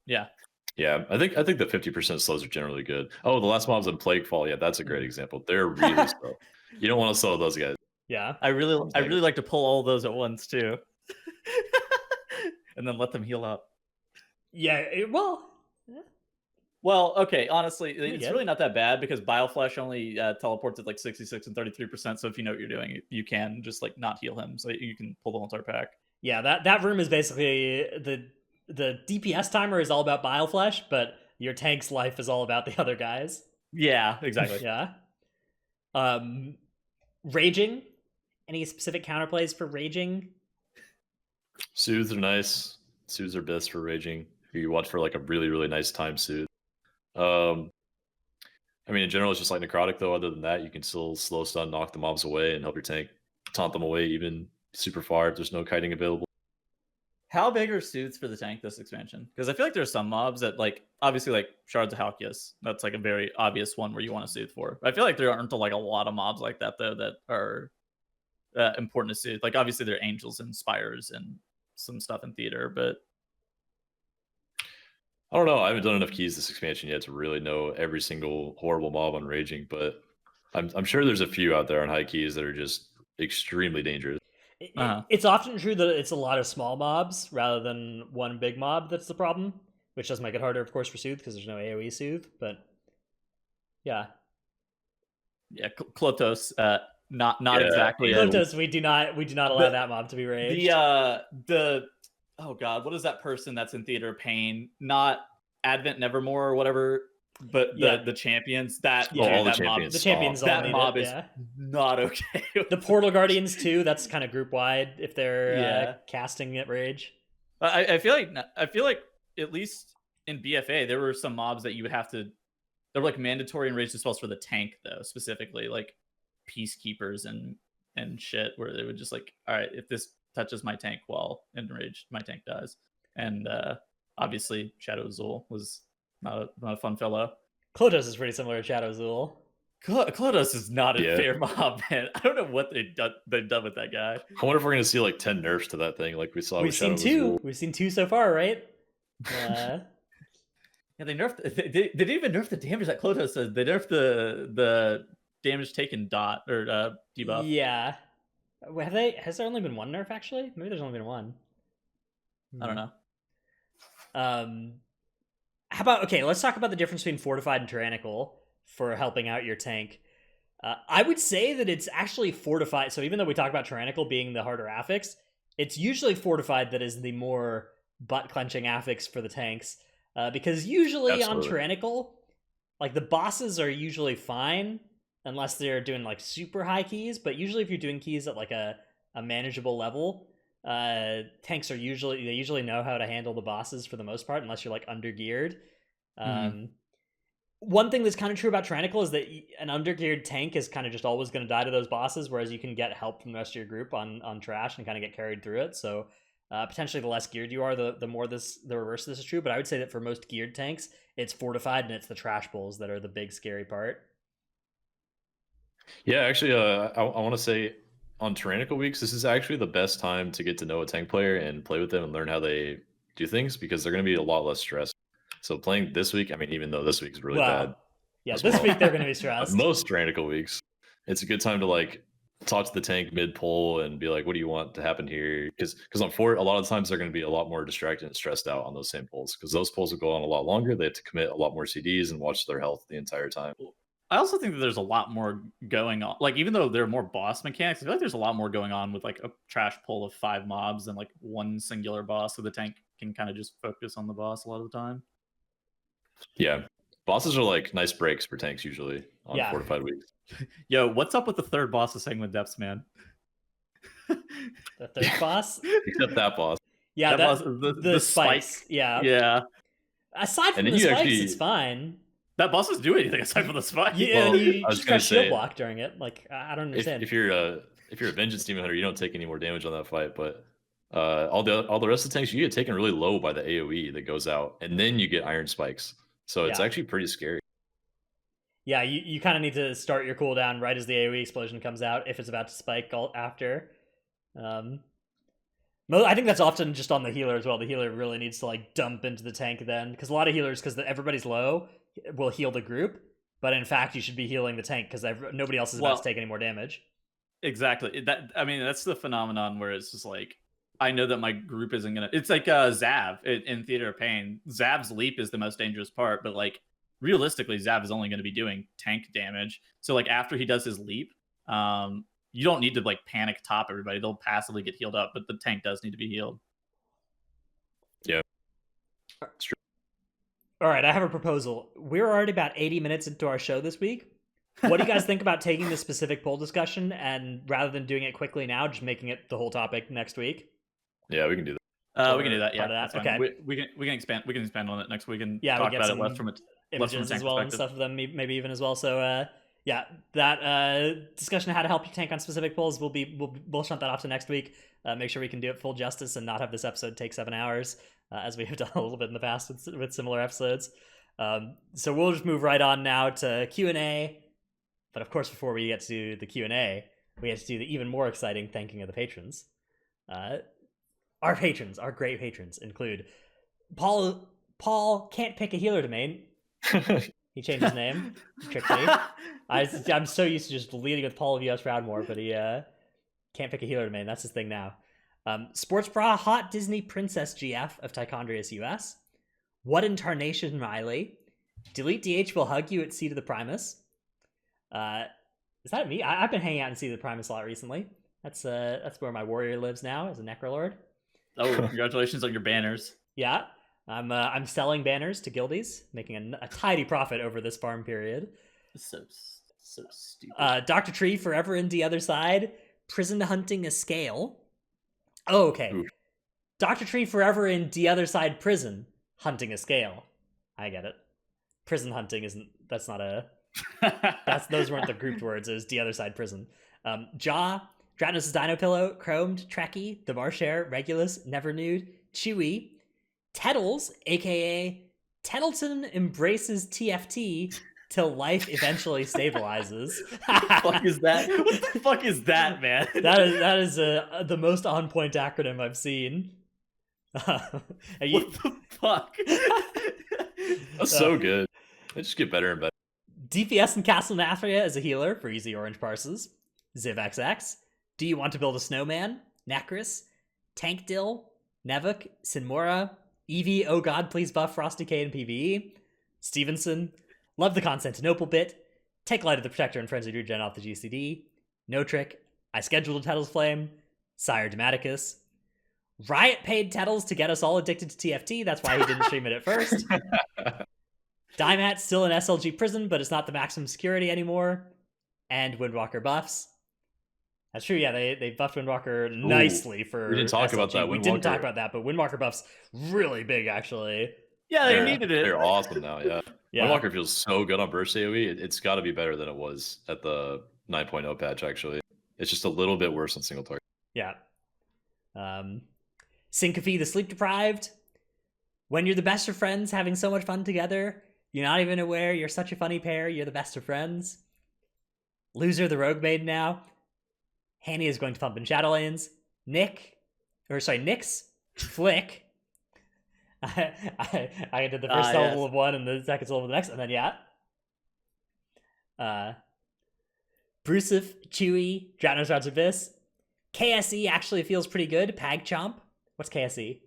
Yeah, I think the 50% slows are generally good. Oh, the last mobs in Plaguefall, yeah, that's a great example. They're really slow. You don't want to slow those guys. Yeah, I really like to pull all those at once too, and then let them heal up. Yeah, well, okay. Honestly, it's really not that bad, because Bileflesh only teleports at like 66 and 33%. So if you know what you're doing, you can just like not heal him, so you can pull the whole entire pack. Yeah, that room is basically the DPS timer is all about Bileflesh, but your tank's life is all about the other guys. Yeah, exactly. Yeah. Raging. Any specific counterplays for Raging? Soothes are nice. Soothes are best for Raging. you want for like a really, really nice time suit. Um, I mean, in general, it's just like necrotic though. Other than that, you can still slow stun, knock the mobs away, and help your tank taunt them away even super far if there's no kiting available. How big are suits for the tank this expansion? Because I feel like there's some mobs that, like, obviously, like Shards of Halkias. That's like a very obvious one where you want to soothe for. But I feel like there aren't like a lot of mobs like that though that are important to soothe. Like, obviously, there are angels and spires and some stuff in theater, but I don't know. I haven't done enough keys this expansion yet to really know every single horrible mob on Raging, but I'm sure there's a few out there on high keys that are just extremely dangerous. It's often true that it's a lot of small mobs rather than one big mob that's the problem, which does make it harder, of course, for Soothe because there's no AoE Soothe. But yeah, Klotos, not exactly. Klotos, we do not allow that mob to be raged. The oh god, what is that person that's in Theater of Pain? Not Advent Nevermore or whatever. But the champions, that champions, that mob is not okay. The Portal Guardians too. That's kind of group wide if they're casting at rage. I feel like at least in BFA there were some mobs that you would have to. They were like mandatory enraged spells for the tank though, specifically like peacekeepers and shit, where they would just like, all right, if this touches my tank while enraged, my tank dies. And obviously Shadow Azul was not a fun fellow. Klotos is pretty similar to Shadow Azul. Klotos is not a fair mob, man. I don't know what they've done with that guy. I wonder if we're going to see like 10 nerfs to that thing like we saw with Shadow Azul. We've seen 2 so far, right? Yeah, they nerfed. They didn't even nerf the damage that Klotos does. They nerfed the damage taken dot or debuff. Yeah. Have they? Has there only been one nerf actually? Maybe there's only been one. I don't know. How about, okay, let's talk about the difference between Fortified and Tyrannical for helping out your tank. I would say that it's actually Fortified. So even though we talk about Tyrannical being the harder affix, it's usually Fortified that is the more butt-clenching affix for the tanks. Because usually on Tyrannical, like the bosses are usually fine unless they're doing like super high keys. But usually if you're doing keys at like a manageable level, tanks are usually know how to handle the bosses for the most part, unless you're like undergeared. One thing that's kind of true about Tyrannical is that an undergeared tank is kind of just always going to die to those bosses, whereas you can get help from the rest of your group on trash and kind of get carried through it. So potentially the less geared you are, the more the reverse of this is true. But I would say that for most geared tanks, it's Fortified and it's the trash bowls that are the big scary part. Yeah, actually, I want to say on Tyrannical weeks, this is actually the best time to get to know a tank player and play with them and learn how they do things because they're going to be a lot less stressed. So playing this week, I mean, even though this week's really bad. Yeah, this week they're going to be stressed. Most Tyrannical weeks, it's a good time to like talk to the tank mid-pull and be like, what do you want to happen here? Because on Fort, a lot of times they're going to be a lot more distracted and stressed out on those same pulls because those pulls will go on a lot longer. They have to commit a lot more CDs and watch their health the entire time. I also think that there's a lot more going on. Like, even though there are more boss mechanics, I feel like there's a lot more going on with like a trash pull of 5 mobs than like one singular boss. So the tank can kind of just focus on the boss a lot of the time. Yeah. Bosses are like nice breaks for tanks usually on Fortified weeks. Yo, what's up with the third boss of Segment Depths, man? The third boss? Except that boss. Yeah, that boss, the spikes. Yeah. Yeah. Aside from the spikes, it's fine. That boss doesn't do anything aside from the spike. Yeah, well, you just got shield block during it. Like, I don't understand. If you're a Vengeance Demon Hunter, you don't take any more damage on that fight. But all the rest of the tanks, you get taken really low by the AOE that goes out, and then you get Iron Spikes. So it's actually pretty scary. Yeah, you kind of need to start your cooldown right as the AOE explosion comes out if it's about to spike after. I think that's often just on the healer as well. The healer really needs to like dump into the tank then, because a lot of healers, because everybody's low, will heal the group, but in fact you should be healing the tank because nobody else is about to take any more damage. Exactly. That's the phenomenon where it's just like, I know that my group isn't gonna. It's like Zav in Theater of Pain. Zav's leap is the most dangerous part, but like realistically, Zav is only going to be doing tank damage. So like after he does his leap, you don't need to like panic top everybody. They'll passively get healed up, but the tank does need to be healed. Yeah, it's true. All right, I have a proposal. We're already about 80 minutes into our show this week. What do you guys think about taking this specific poll discussion and rather than doing it quickly now, just making it the whole topic next week? Yeah, we can do that. We can do that. Yeah, that's fine. Okay. We can expand. We can expand on it next week and we talk get about some it less from images a as well and perspective. stuff of them, maybe even as well. So that discussion of how to help you tank on specific pulls we'll shunt that off to next week. Make sure we can do it full justice and not have this episode take 7 hours, as we have done a little bit in the past with similar episodes. So we'll just move right on now to Q&A. But of course, before we get to the Q&A, we have to do the even more exciting thanking of the patrons. Our patrons, our great patrons, include Paul can't pick a healer domain. He changed his name. He tricked me. I'm so used to just leading with Paul of US Proudmore, but he can't pick a healer domain. That's his thing now. Sports Bra Hot Disney Princess GF of Tichondrius US. What in Tarnation Riley? Delete DH will hug you at Seat of the Primus. Is that me? I've been hanging out in Seat of the Primus a lot recently. That's where my warrior lives now as a Necrolord. Oh, congratulations on your banners. Yeah, I'm selling banners to guildies, making a tidy profit over this farm period. So stupid. Dr. Tree forever in the other side. Prison hunting a scale. Oh, okay. Ooh. Dr. Tree forever in the other side prison hunting a scale. I get it. Prison hunting isn't. That's not a. Those weren't the grouped words. It was the other side prison. Jaw. Dratnos' Dino Pillow, Chromed, Trekkie, The Marshare, Regulus, Never Nude, Chewy, Tettles, aka Tettleton embraces TFT till life eventually stabilizes. What the fuck is that? What the fuck is that, man? That is the most on point acronym I've seen. What the fuck? That's so good. They just get better and better. DPS and Castle Nathria as a healer for easy orange parses. ZivXX. Do you want to build a snowman? Necris, Tank Dill, Nevuk, Sinmora, Eevee, oh god, please buff Frosty K and PvE, Stevenson, love the Constantinople bit, take Light of the Protector and Frenzied Regen off the GCD, No Trick, I scheduled a Tettles Flame, Sire Dematicus, Riot paid Tettles to get us all addicted to TFT, that's why he didn't stream it at first. Dymat still in SLG prison, but it's not the maximum security anymore, and Windwalker buffs. That's true, yeah, they buffed Windwalker nicely for We didn't talk SLG. about that. We didn't talk about that, but Windwalker buff's really big, actually. Yeah, they needed it. They're awesome now, yeah. Windwalker feels so good on burst AoE. It's got to be better than it was at the 9.0 patch, actually. It's just a little bit worse on single target. Yeah. Syncope the Sleep Deprived. When you're the best of friends, having so much fun together, you're not even aware you're such a funny pair, you're the best of friends. Loser the Rogue Maiden now. Hanny is going to pump in Shadowlands. Nyx, Flick. I did the first syllable of one and the second syllable of the next, and then Brusif, Chewy, Dratnos Rods Abyss. KSE actually feels pretty good. Pagchomp. What's KSE?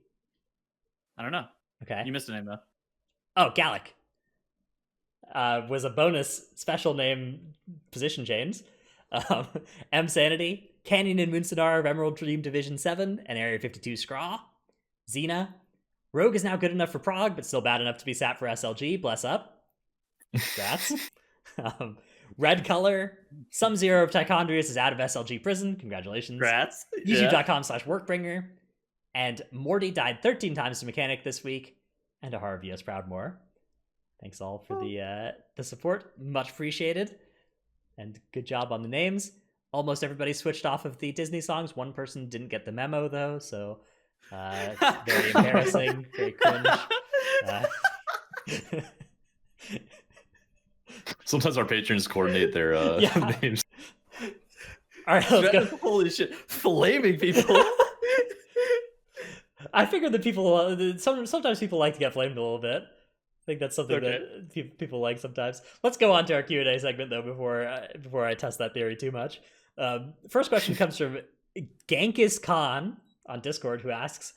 I don't know. Okay. You missed a name though. Oh, Gallic. Was a bonus special name position change. M Sanity, Canyon and Moonsonar of Emerald Dream Division 7, and Area 52 Scraw. Xena. Rogue is now good enough for Prague, but still bad enough to be sat for SLG. Bless up. Congrats. Red Color. Some Zero of Tichondrius is out of SLG prison. Congratulations. Congrats. YouTube.com/workbringer. And Morty died 13 times to Mechanic this week. And a Harv US Proudmore. Thanks all for the support. Much appreciated. And good job on the names. Almost everybody switched off of the Disney songs. One person didn't get the memo, though, so very embarrassing, very cringe. Sometimes our patrons coordinate their names. All right, let's go. Holy shit. Flaming people. I figured that people, sometimes people like to get flamed a little bit. I think that's something that people like sometimes. Let's go on to our Q&A segment, though, before I test that theory too much. First question comes from Genghis Khan on Discord, who asks,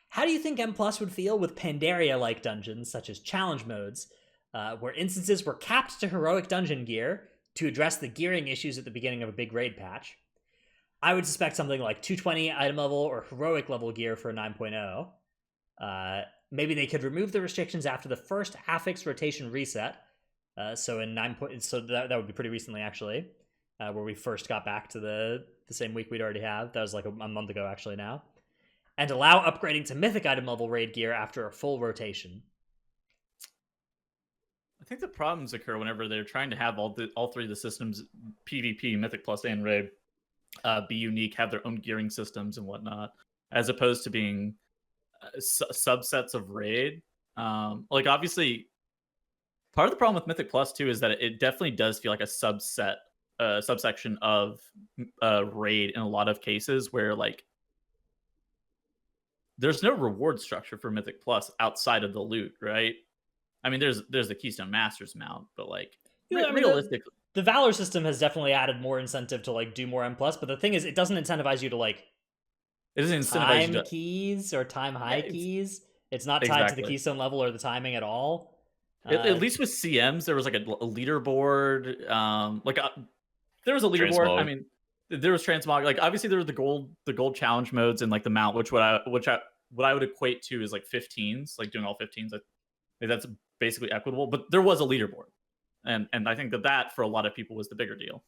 how do you think M Plus would feel with Pandaria-like dungeons, such as challenge modes, where instances were capped to heroic dungeon gear to address the gearing issues at the beginning of a big raid patch? I would suspect something like 220 item level or heroic level gear for 9.0. Maybe they could remove the restrictions after the first affix rotation reset. So in 9. So that would be pretty recently, actually, where we first got back to the same week we'd already have. That was like a month ago, actually, now. and allow upgrading to mythic item level raid gear after a full rotation. I think the problems occur whenever they're trying to have all three of the systems, PvP, Mythic Plus, and Raid, be unique, have their own gearing systems and whatnot, as opposed to being subsets of Raid. Like, obviously, part of the problem with Mythic Plus too is that it definitely does feel like a subsection of Raid in a lot of cases, where like there's no reward structure for Mythic Plus outside of the loot, right? I mean, there's the Keystone Masters mount, but like realistically, the Valor system has definitely added more incentive to like do more M+, but the thing is, it doesn't incentivize you to like it doesn't incentivize time you to keys or time high keys. It's not tied exactly to the Keystone level or the timing at all. At least with CMs, there was like a leaderboard. There was a leaderboard. Transmog. I mean, there was transmog. Like, obviously, there were the gold challenge modes and like the mount, what I would equate to is like 15s, like doing all 15s. That's basically equitable. But there was a leaderboard, and I think that for a lot of people was the bigger deal.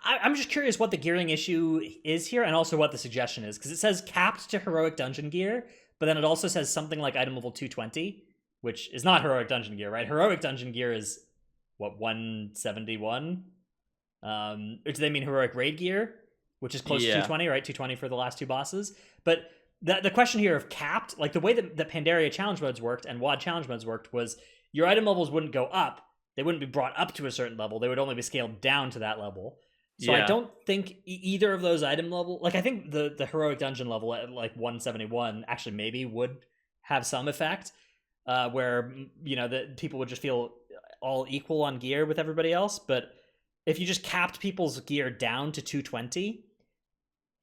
I'm just curious what the gearing issue is here, and also what the suggestion is, because it says capped to heroic dungeon gear, but then it also says something like item level 220, which is not heroic dungeon gear, right? Heroic dungeon gear is what, 171? Or do they mean heroic raid gear, which is close to 220, right? 220 for the last two bosses. But the question here of capped, like the way that Pandaria challenge modes worked and WoD challenge modes worked was your item levels wouldn't go up. They wouldn't be brought up to a certain level. They would only be scaled down to that level. So I don't think either of those item level, like I think the heroic dungeon level at like 171 actually maybe would have some effect, where that people would just feel all equal on gear with everybody else. But if you just capped people's gear down to 220,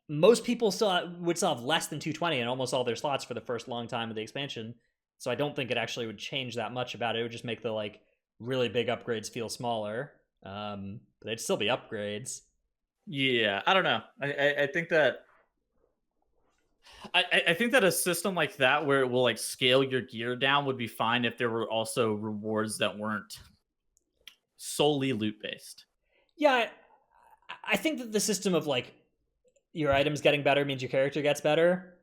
most people would still have less than 220 in almost all their slots for the first long time of the expansion. So I don't think it actually would change that much about it. It would just make the like really big upgrades feel smaller, but they'd still be upgrades. Yeah, I don't know. I think that I think that a system like that where it will like scale your gear down would be fine if there were also rewards that weren't solely loot based. Yeah, I think that the system of like your items getting better means your character gets better,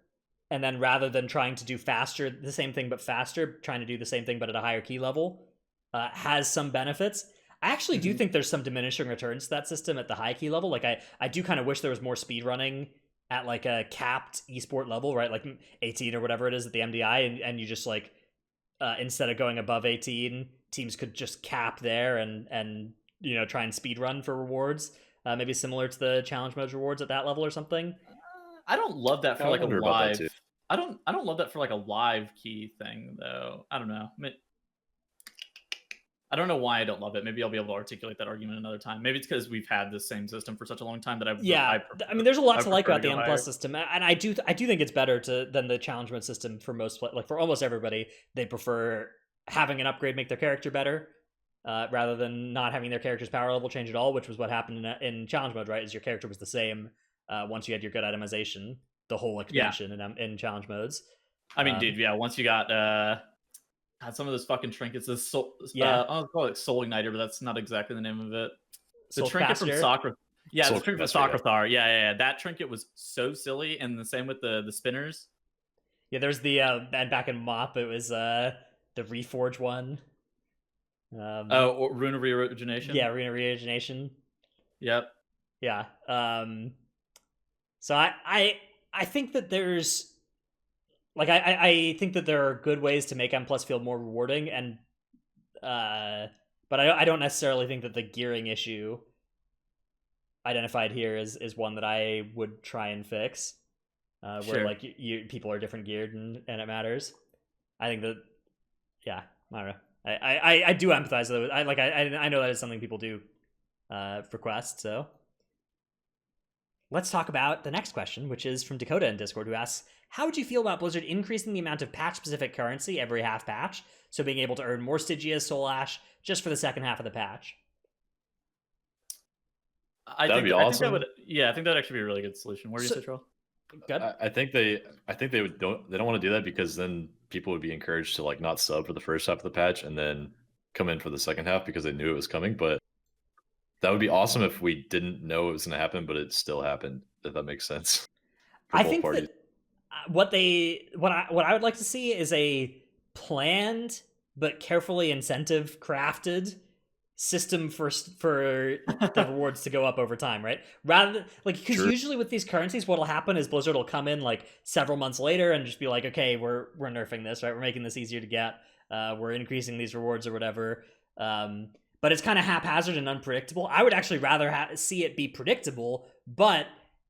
and then rather than trying to do the same thing but faster, trying to do the same thing but at a higher key level, has some benefits. I actually do think there's some diminishing returns to that system at the high key level. Like I do kind of wish there was more speed running at like a capped esport level, right? Like 18 or whatever it is at the MDI, and you just like instead of going above 18, teams could just cap there and try and speed run for rewards. Maybe similar to the challenge modes rewards at that level or something. I don't love that for like a live. I don't love that for like a live key thing though. I don't know. I don't know why I don't love it. Maybe I'll be able to articulate that argument another time. Maybe it's because we've had the same system for such a long time that I mean, there's a lot to like about the M+ system, and I do think it's better than the challenge mode system for most, like for almost everybody. They prefer having an upgrade make their character better, rather than not having their character's power level change at all, which was what happened in challenge mode, right? Is your character was the same once you had your good itemization, the whole expansion in challenge modes. I mean, dude, once you got had some of those fucking trinkets. I'll call it Soul Igniter, but that's not exactly the name of it. The Soul trinket Capacitor? from Soccer. Yeah, Soul the trinket from Socrathar. Yeah. That trinket was so silly, and the same with the spinners. Yeah, there's the and back in MoP, it was the Reforge one. Or Rune of Reorigination. Yeah, Rune of Reorigination. Yep. Yeah. So I think that there's like I think that there are good ways to make M+ feel more rewarding, and but I don't necessarily think that the gearing issue identified here is one that I would try and fix. Where like people are different geared and it matters. I think that I don't know. I do empathize with it. I know that is something people do request. So let's talk about the next question, which is from Dakota in Discord, who asks, how would you feel about Blizzard increasing the amount of patch-specific currency every half patch, so being able to earn more Stygia, Soul Ash, just for the second half of the patch? That'd be awesome. I think that would actually be a really good solution. Where do you say, Troll? Good. I think they don't want to do that, because then people would be encouraged to like not sub for the first half of the patch and then come in for the second half because they knew it was coming. But that would be awesome if we didn't know it was going to happen, but it still happened. If that makes sense. I think that what I would like to see is a planned but carefully incentive crafted system for the rewards to go up over time, right? Rather than, like, because usually with these currencies, what'll happen is Blizzard will come in like several months later and just be like, okay, we're nerfing this, right? We're making this easier to get. We're increasing these rewards or whatever. But it's kind of haphazard and unpredictable. I would actually rather see it be predictable, but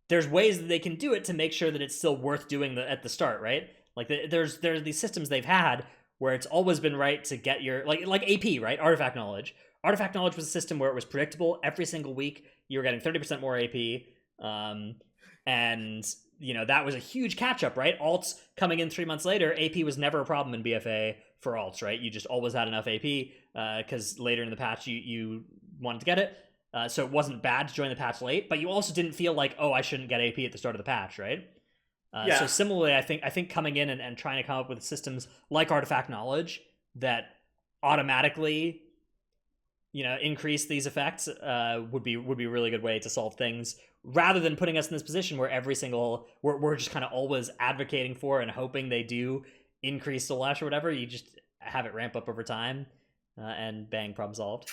there's ways that they can do it to make sure that it's still worth doing at the start, right? Like there's these systems they've had where it's always been right to get your like AP, right? Artifact knowledge. Artifact knowledge was a system where it was predictable. Every single week you were getting 30% more AP, and that was a huge catch up, right? Alts coming in 3 months later, AP was never a problem in BFA for alts, right? You just always had enough AP because later in the patch you wanted to get it. So it wasn't bad to join the patch late, but you also didn't feel like, oh, I shouldn't get AP at the start of the patch, right? So similarly, I think coming in and trying to come up with systems like Artifact Knowledge that automatically, increase these effects would be a really good way to solve things, rather than putting us in this position where we're just kind of always advocating for and hoping they do increase Soul Ash or whatever. You just have it ramp up over time, and bang, problem solved.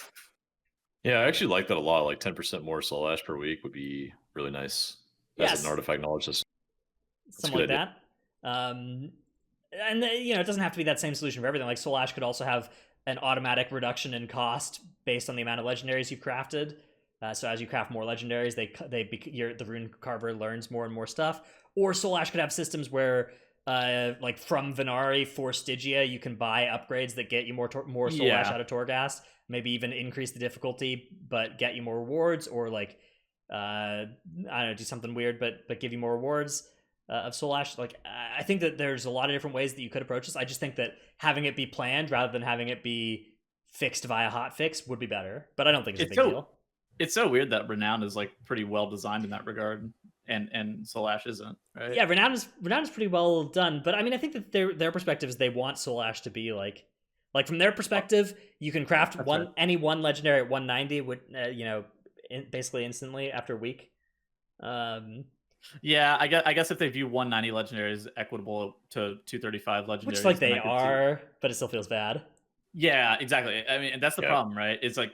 Yeah, I actually like that a lot. Like 10% more Soul Ash per week would be really nice. As an Artifact Knowledge system. Something like that. And it doesn't have to be that same solution for everything. Like Soul Ash could also have an automatic reduction in cost based on the amount of legendaries you've crafted. So as you craft more legendaries, the rune carver learns more and more stuff. Or Soul Ash could have systems where, like from Venari for Stygia, you can buy upgrades that get you more Soul Ash out of Torghast. Maybe even increase the difficulty, but get you more rewards, or like I don't know, do something weird, but give you more rewards of Soul Ash. Like, I think that there's a lot of different ways that you could approach this. I just think that having it be planned rather than having it be fixed via hotfix would be better. But I don't think it's a big deal. It's so weird that Renown is like pretty well designed in that regard, and Soul Ash isn't, right? Yeah, Renown is pretty well done. But I mean, I think that their perspective is they want Soul Ash to be like from their perspective, you can craft any one legendary at 190 would basically instantly after a week. Yeah, I guess if they view 190 legendary as equitable to 235 legendaries, which like they are, but it still feels bad. Yeah, exactly. I mean, that's the problem, right? It's like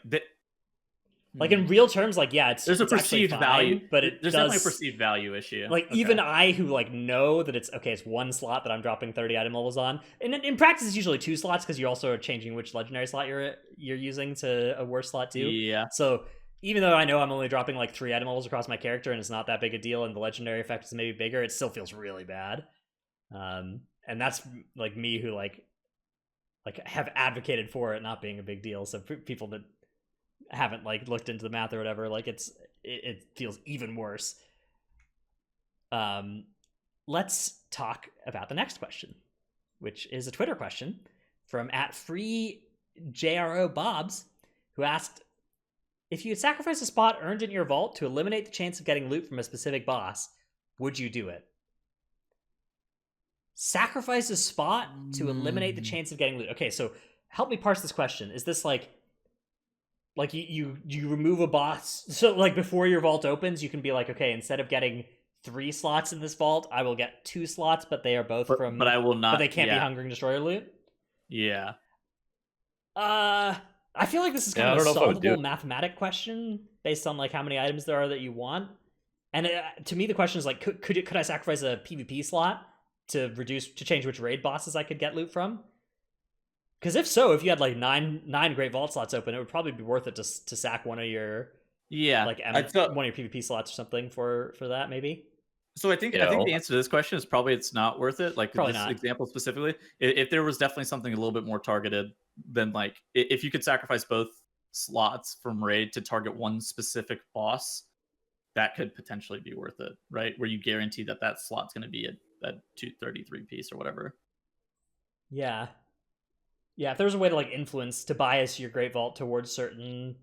like in real terms, like there's a perceived value, but there's definitely a perceived value issue. Like even I, who like know that it's one slot that I'm dropping 30 item levels on, and in practice it's usually 2 slots because you also are changing which legendary slot you're using to a worse slot too. Yeah. So even though I know I'm only dropping like 3 item levels across my character and it's not that big a deal, and the legendary effect is maybe bigger, it still feels really bad. And that's like me who like have advocated for it not being a big deal. So people that haven't like looked into the math or whatever, like it feels even worse. Let's talk about the next question, which is a Twitter question from @FreeJROBobs, who asked, if you had sacrificed a spot earned in your vault to eliminate the chance of getting loot from a specific boss, would you do it? Sacrifice a spot to eliminate the chance of getting loot. Okay, so help me parse this question. Is this like you remove a boss? So like before your vault opens, you can be like, okay, instead of getting 3 slots in this vault, I will get 2 slots, but they are both from. But I will not. But they can't be Hungering Destroyer loot. Yeah. I feel like this is kind of a solvable mathematic question based on like how many items there are that you want. And to me, the question is like, could I sacrifice a PvP slot to change which raid bosses I could get loot from? Because if you had like nine great vault slots open, it would probably be worth it to sack one of your one of your PvP slots or something for that maybe. So I think the answer to this question is probably it's not worth it. Like probably this example specifically, if there was definitely something a little bit more targeted, then like if you could sacrifice both slots from raid to target one specific boss, that could potentially be worth it, right? Where you guarantee that slot's going to be a 233 piece or whatever. Yeah. Yeah, if there's a way to like influence, to bias your Great Vault towards certain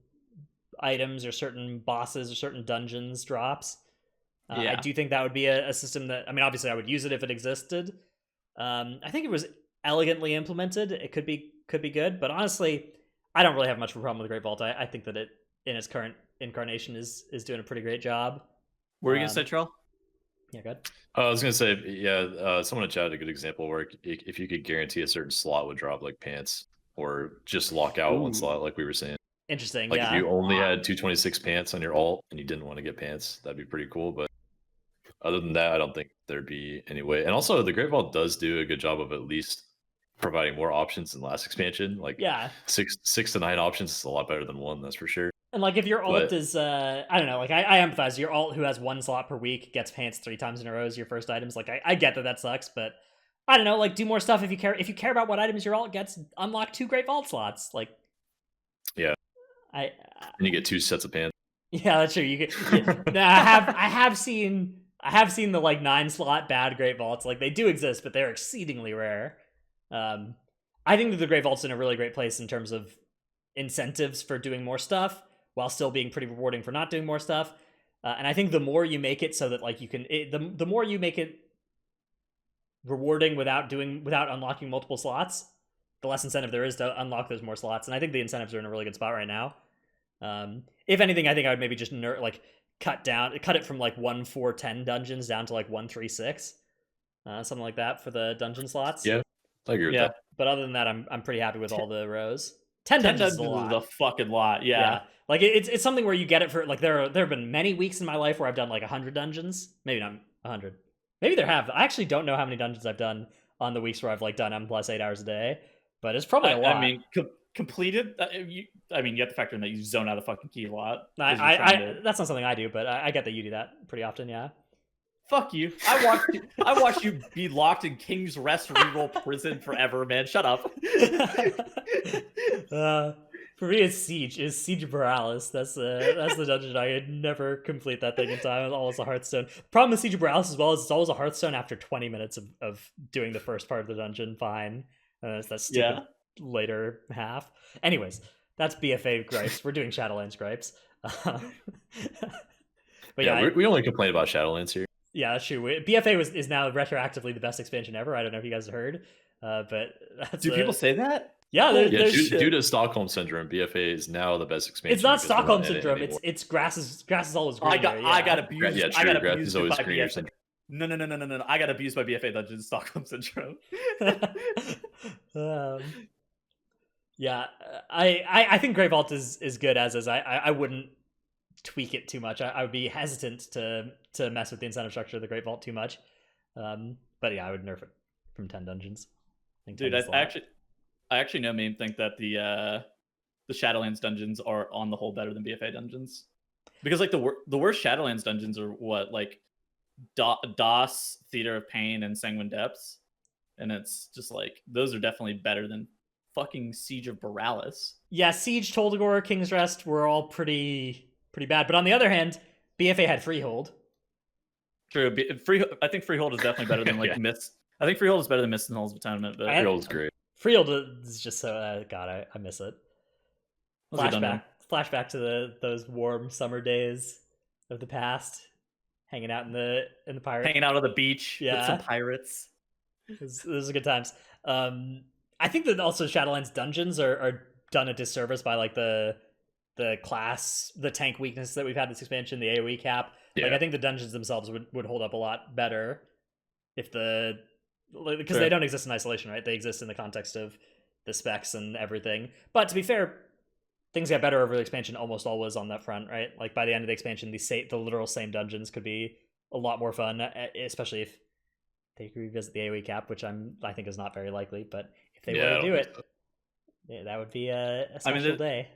items or certain bosses or certain dungeons drops, I do think that would be a system that, I mean, obviously I would use it if it existed. I think it was elegantly implemented. It could be good, but honestly, I don't really have much of a problem with the Great Vault. I think that it, in its current incarnation, is doing a pretty great job. What were you going to say, Charles? Yeah, good. I was gonna say, yeah. Someone in chat had a good example where if you could guarantee a certain slot would drop like pants, or just lock out one slot, like we were saying. Interesting. Like if Yeah. you only had 226 pants on your alt and you didn't want to get pants, that'd be pretty cool. But other than that, I don't think there'd be any way. And also, the Great Vault does do a good job of at least providing more options than last expansion. Like Yeah. six to 9 options is a lot better than one, that's for sure. And like if your alt But is I don't know, like I empathize. Your alt who has 1 slot per week gets pants 3 times in a row as your first items. Like I get that sucks, but I don't know, like do more stuff if you care. If you care about what items your alt gets, unlock 2 Great Vault slots. Like yeah, and you get 2 sets of pants. Yeah, that's true. You could. I have seen the like 9 slot bad Great Vaults. Like they do exist, but they're exceedingly rare. I think that the Great Vault's in a really great place in terms of incentives for doing more stuff while still being pretty rewarding for not doing more stuff. And I think the more you make it so that like you can, the more you make it rewarding without unlocking multiple slots, the less incentive there is to unlock those more slots. And I think the incentives are in a really good spot right now. If anything, I think I would maybe just cut it from like 1-4-10 dungeons down to like 1-3-6, something like that for the dungeon slots. Yeah, I agree with that. But other than that, I'm pretty happy with all the rows. 10 dungeons is a fucking lot. Yeah. Like it's something where you get it for like there have been many weeks in my life where I've done like 100 dungeons. Maybe not 100. Maybe there have. I actually don't know how many dungeons I've done on the weeks where I've like done M plus 8 hours a day, but it's probably a lot. I mean, completed. You have to factor in that you zone out a fucking key a lot. That's not something I do, but I get that you do that pretty often. Yeah. Fuck you. I watched you be locked in King's Rest reroll prison forever, man. Shut up. For me, it's Siege. It's Siege Borealis. That's the dungeon. I could never complete that thing in time. It's always a Hearthstone. Problem with Siege Borealis as well is it's always a Hearthstone after 20 minutes of doing the first part of the dungeon. Fine. It's that stupid later half. Anyways, that's BFA gripes. We're doing Shadowlands gripes. But we only complain about Shadowlands here. Yeah, that's true. BFA is now retroactively the best expansion ever. I don't know if you guys have heard, but do people say that? Yeah, due to Stockholm syndrome, BFA is now the best expansion. It's not Stockholm syndrome. It's grass is always greener. I got abused. Yeah, I got grass abused is always by greener. BFA. No. I got abused by BFA dungeons. Stockholm syndrome. Yeah, I think Great Vault is good as is. I wouldn't tweak it too much. I would be hesitant to mess with the incentive structure of the Great Vault too much. But yeah, I would nerf it from 10 dungeons. Dude, I actually know me think that the Shadowlands dungeons are on the whole better than BFA dungeons, because like the worst Shadowlands dungeons are what, like DOS, Theater of Pain, and Sanguine Depths, and it's just like those are definitely better than fucking Siege of Borealis. Yeah, Siege, Toldagor, King's Rest were all pretty bad, but on the other hand, BFA had Freehold. True, I think Freehold is definitely better than like Mist. I think Freehold is better than Mist and Halls of Atonement. But Freehold is great. Freehold is just so God, I miss it. Flashback to those warm summer days of the past, hanging out in the pirate, hanging out on the beach with some pirates. Those are good times. I think that also Shadowlands dungeons are done a disservice by like the class, the tank weakness that we've had this expansion, the AoE cap. Yeah. Like I think the dungeons themselves would hold up a lot better if because they don't exist in isolation, right? They exist in the context of the specs and everything. But to be fair, things got better over the expansion almost always on that front, right? Like by the end of the expansion, the literal same dungeons could be a lot more fun, especially if they could revisit the AoE cap, which I think is not very likely. But if they were to do it, that would be a special day.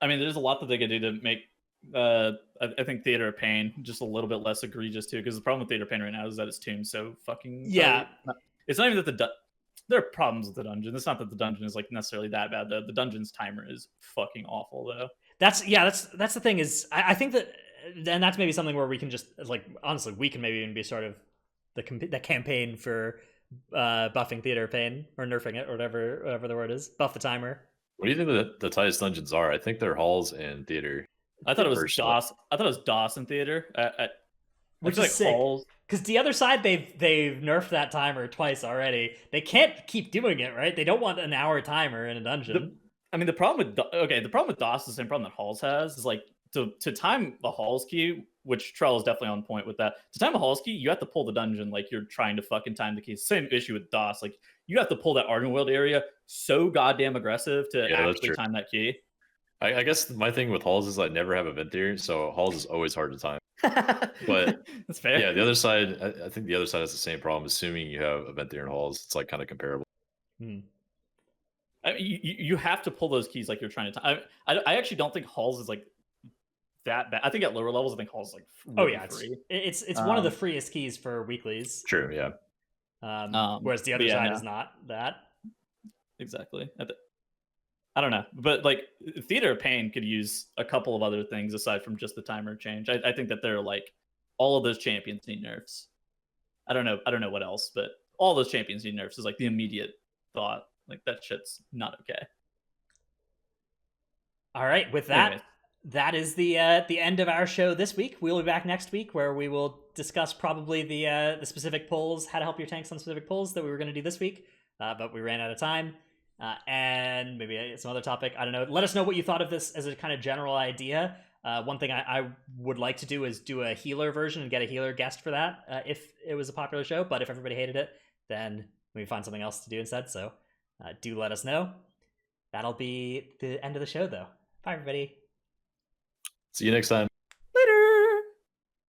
I mean, there's a lot that they could do to make I think Theater of Pain just a little bit less egregious too, because the problem with Theater of Pain right now is that it's tuned so fucking it's not even that there are problems with the dungeon. It's not that the dungeon is like necessarily that bad. The dungeon's timer is fucking awful though. That's the thing is I think that, and that's maybe something where we can just like honestly we can maybe even be sort of the campaign for buffing Theater of Pain or nerfing it or whatever the word is. Buff the timer. What do you think the tightest dungeons are? I think they're halls and theater. I thought it was DOS. I thought it was DOS and theater. Which is like sick. Because the other side, they've nerfed that timer twice already. They can't keep doing it, right? They don't want an hour timer in a dungeon. The problem with DOS is the same problem that Halls has. Is like to time the Halls queue which Trell is definitely on point with that. To time a Hall's key, you have to pull the dungeon like you're trying to fucking time the key. Same issue with DOS. Like you have to pull that Arden World area so goddamn aggressive to actually time that key. I guess my thing with Halls is I never have event there, so Halls is always hard to time. But that's fair. Yeah, the other side, I think the other side has the same problem. Assuming you have event there in Halls, it's like kind of comparable. I mean, you have to pull those keys like you're trying to time. I actually don't think Halls is like that bad. I think at lower levels, I think Halls is like really free. It's one of the freest keys for weeklies. True, yeah. Whereas the other side is not that. Exactly. I don't know, but like Theater of Pain could use a couple of other things aside from just the timer change. I think that they're like all of those champions need nerfs. I don't know what else, but all those champions need nerfs is like the immediate thought. Like that shit's not okay. All right, with that, that is the end of our show this week. We'll be back next week where we will discuss probably the specific polls, how to help your tanks on specific polls that we were going to do this week, but we ran out of time. And maybe some other topic. I don't know. Let us know what you thought of this as a kind of general idea. One thing I would like to do is do a healer version and get a healer guest for that if it was a popular show. But if everybody hated it, then we find something else to do instead. So do let us know. That'll be the end of the show, though. Bye, everybody. See you next time.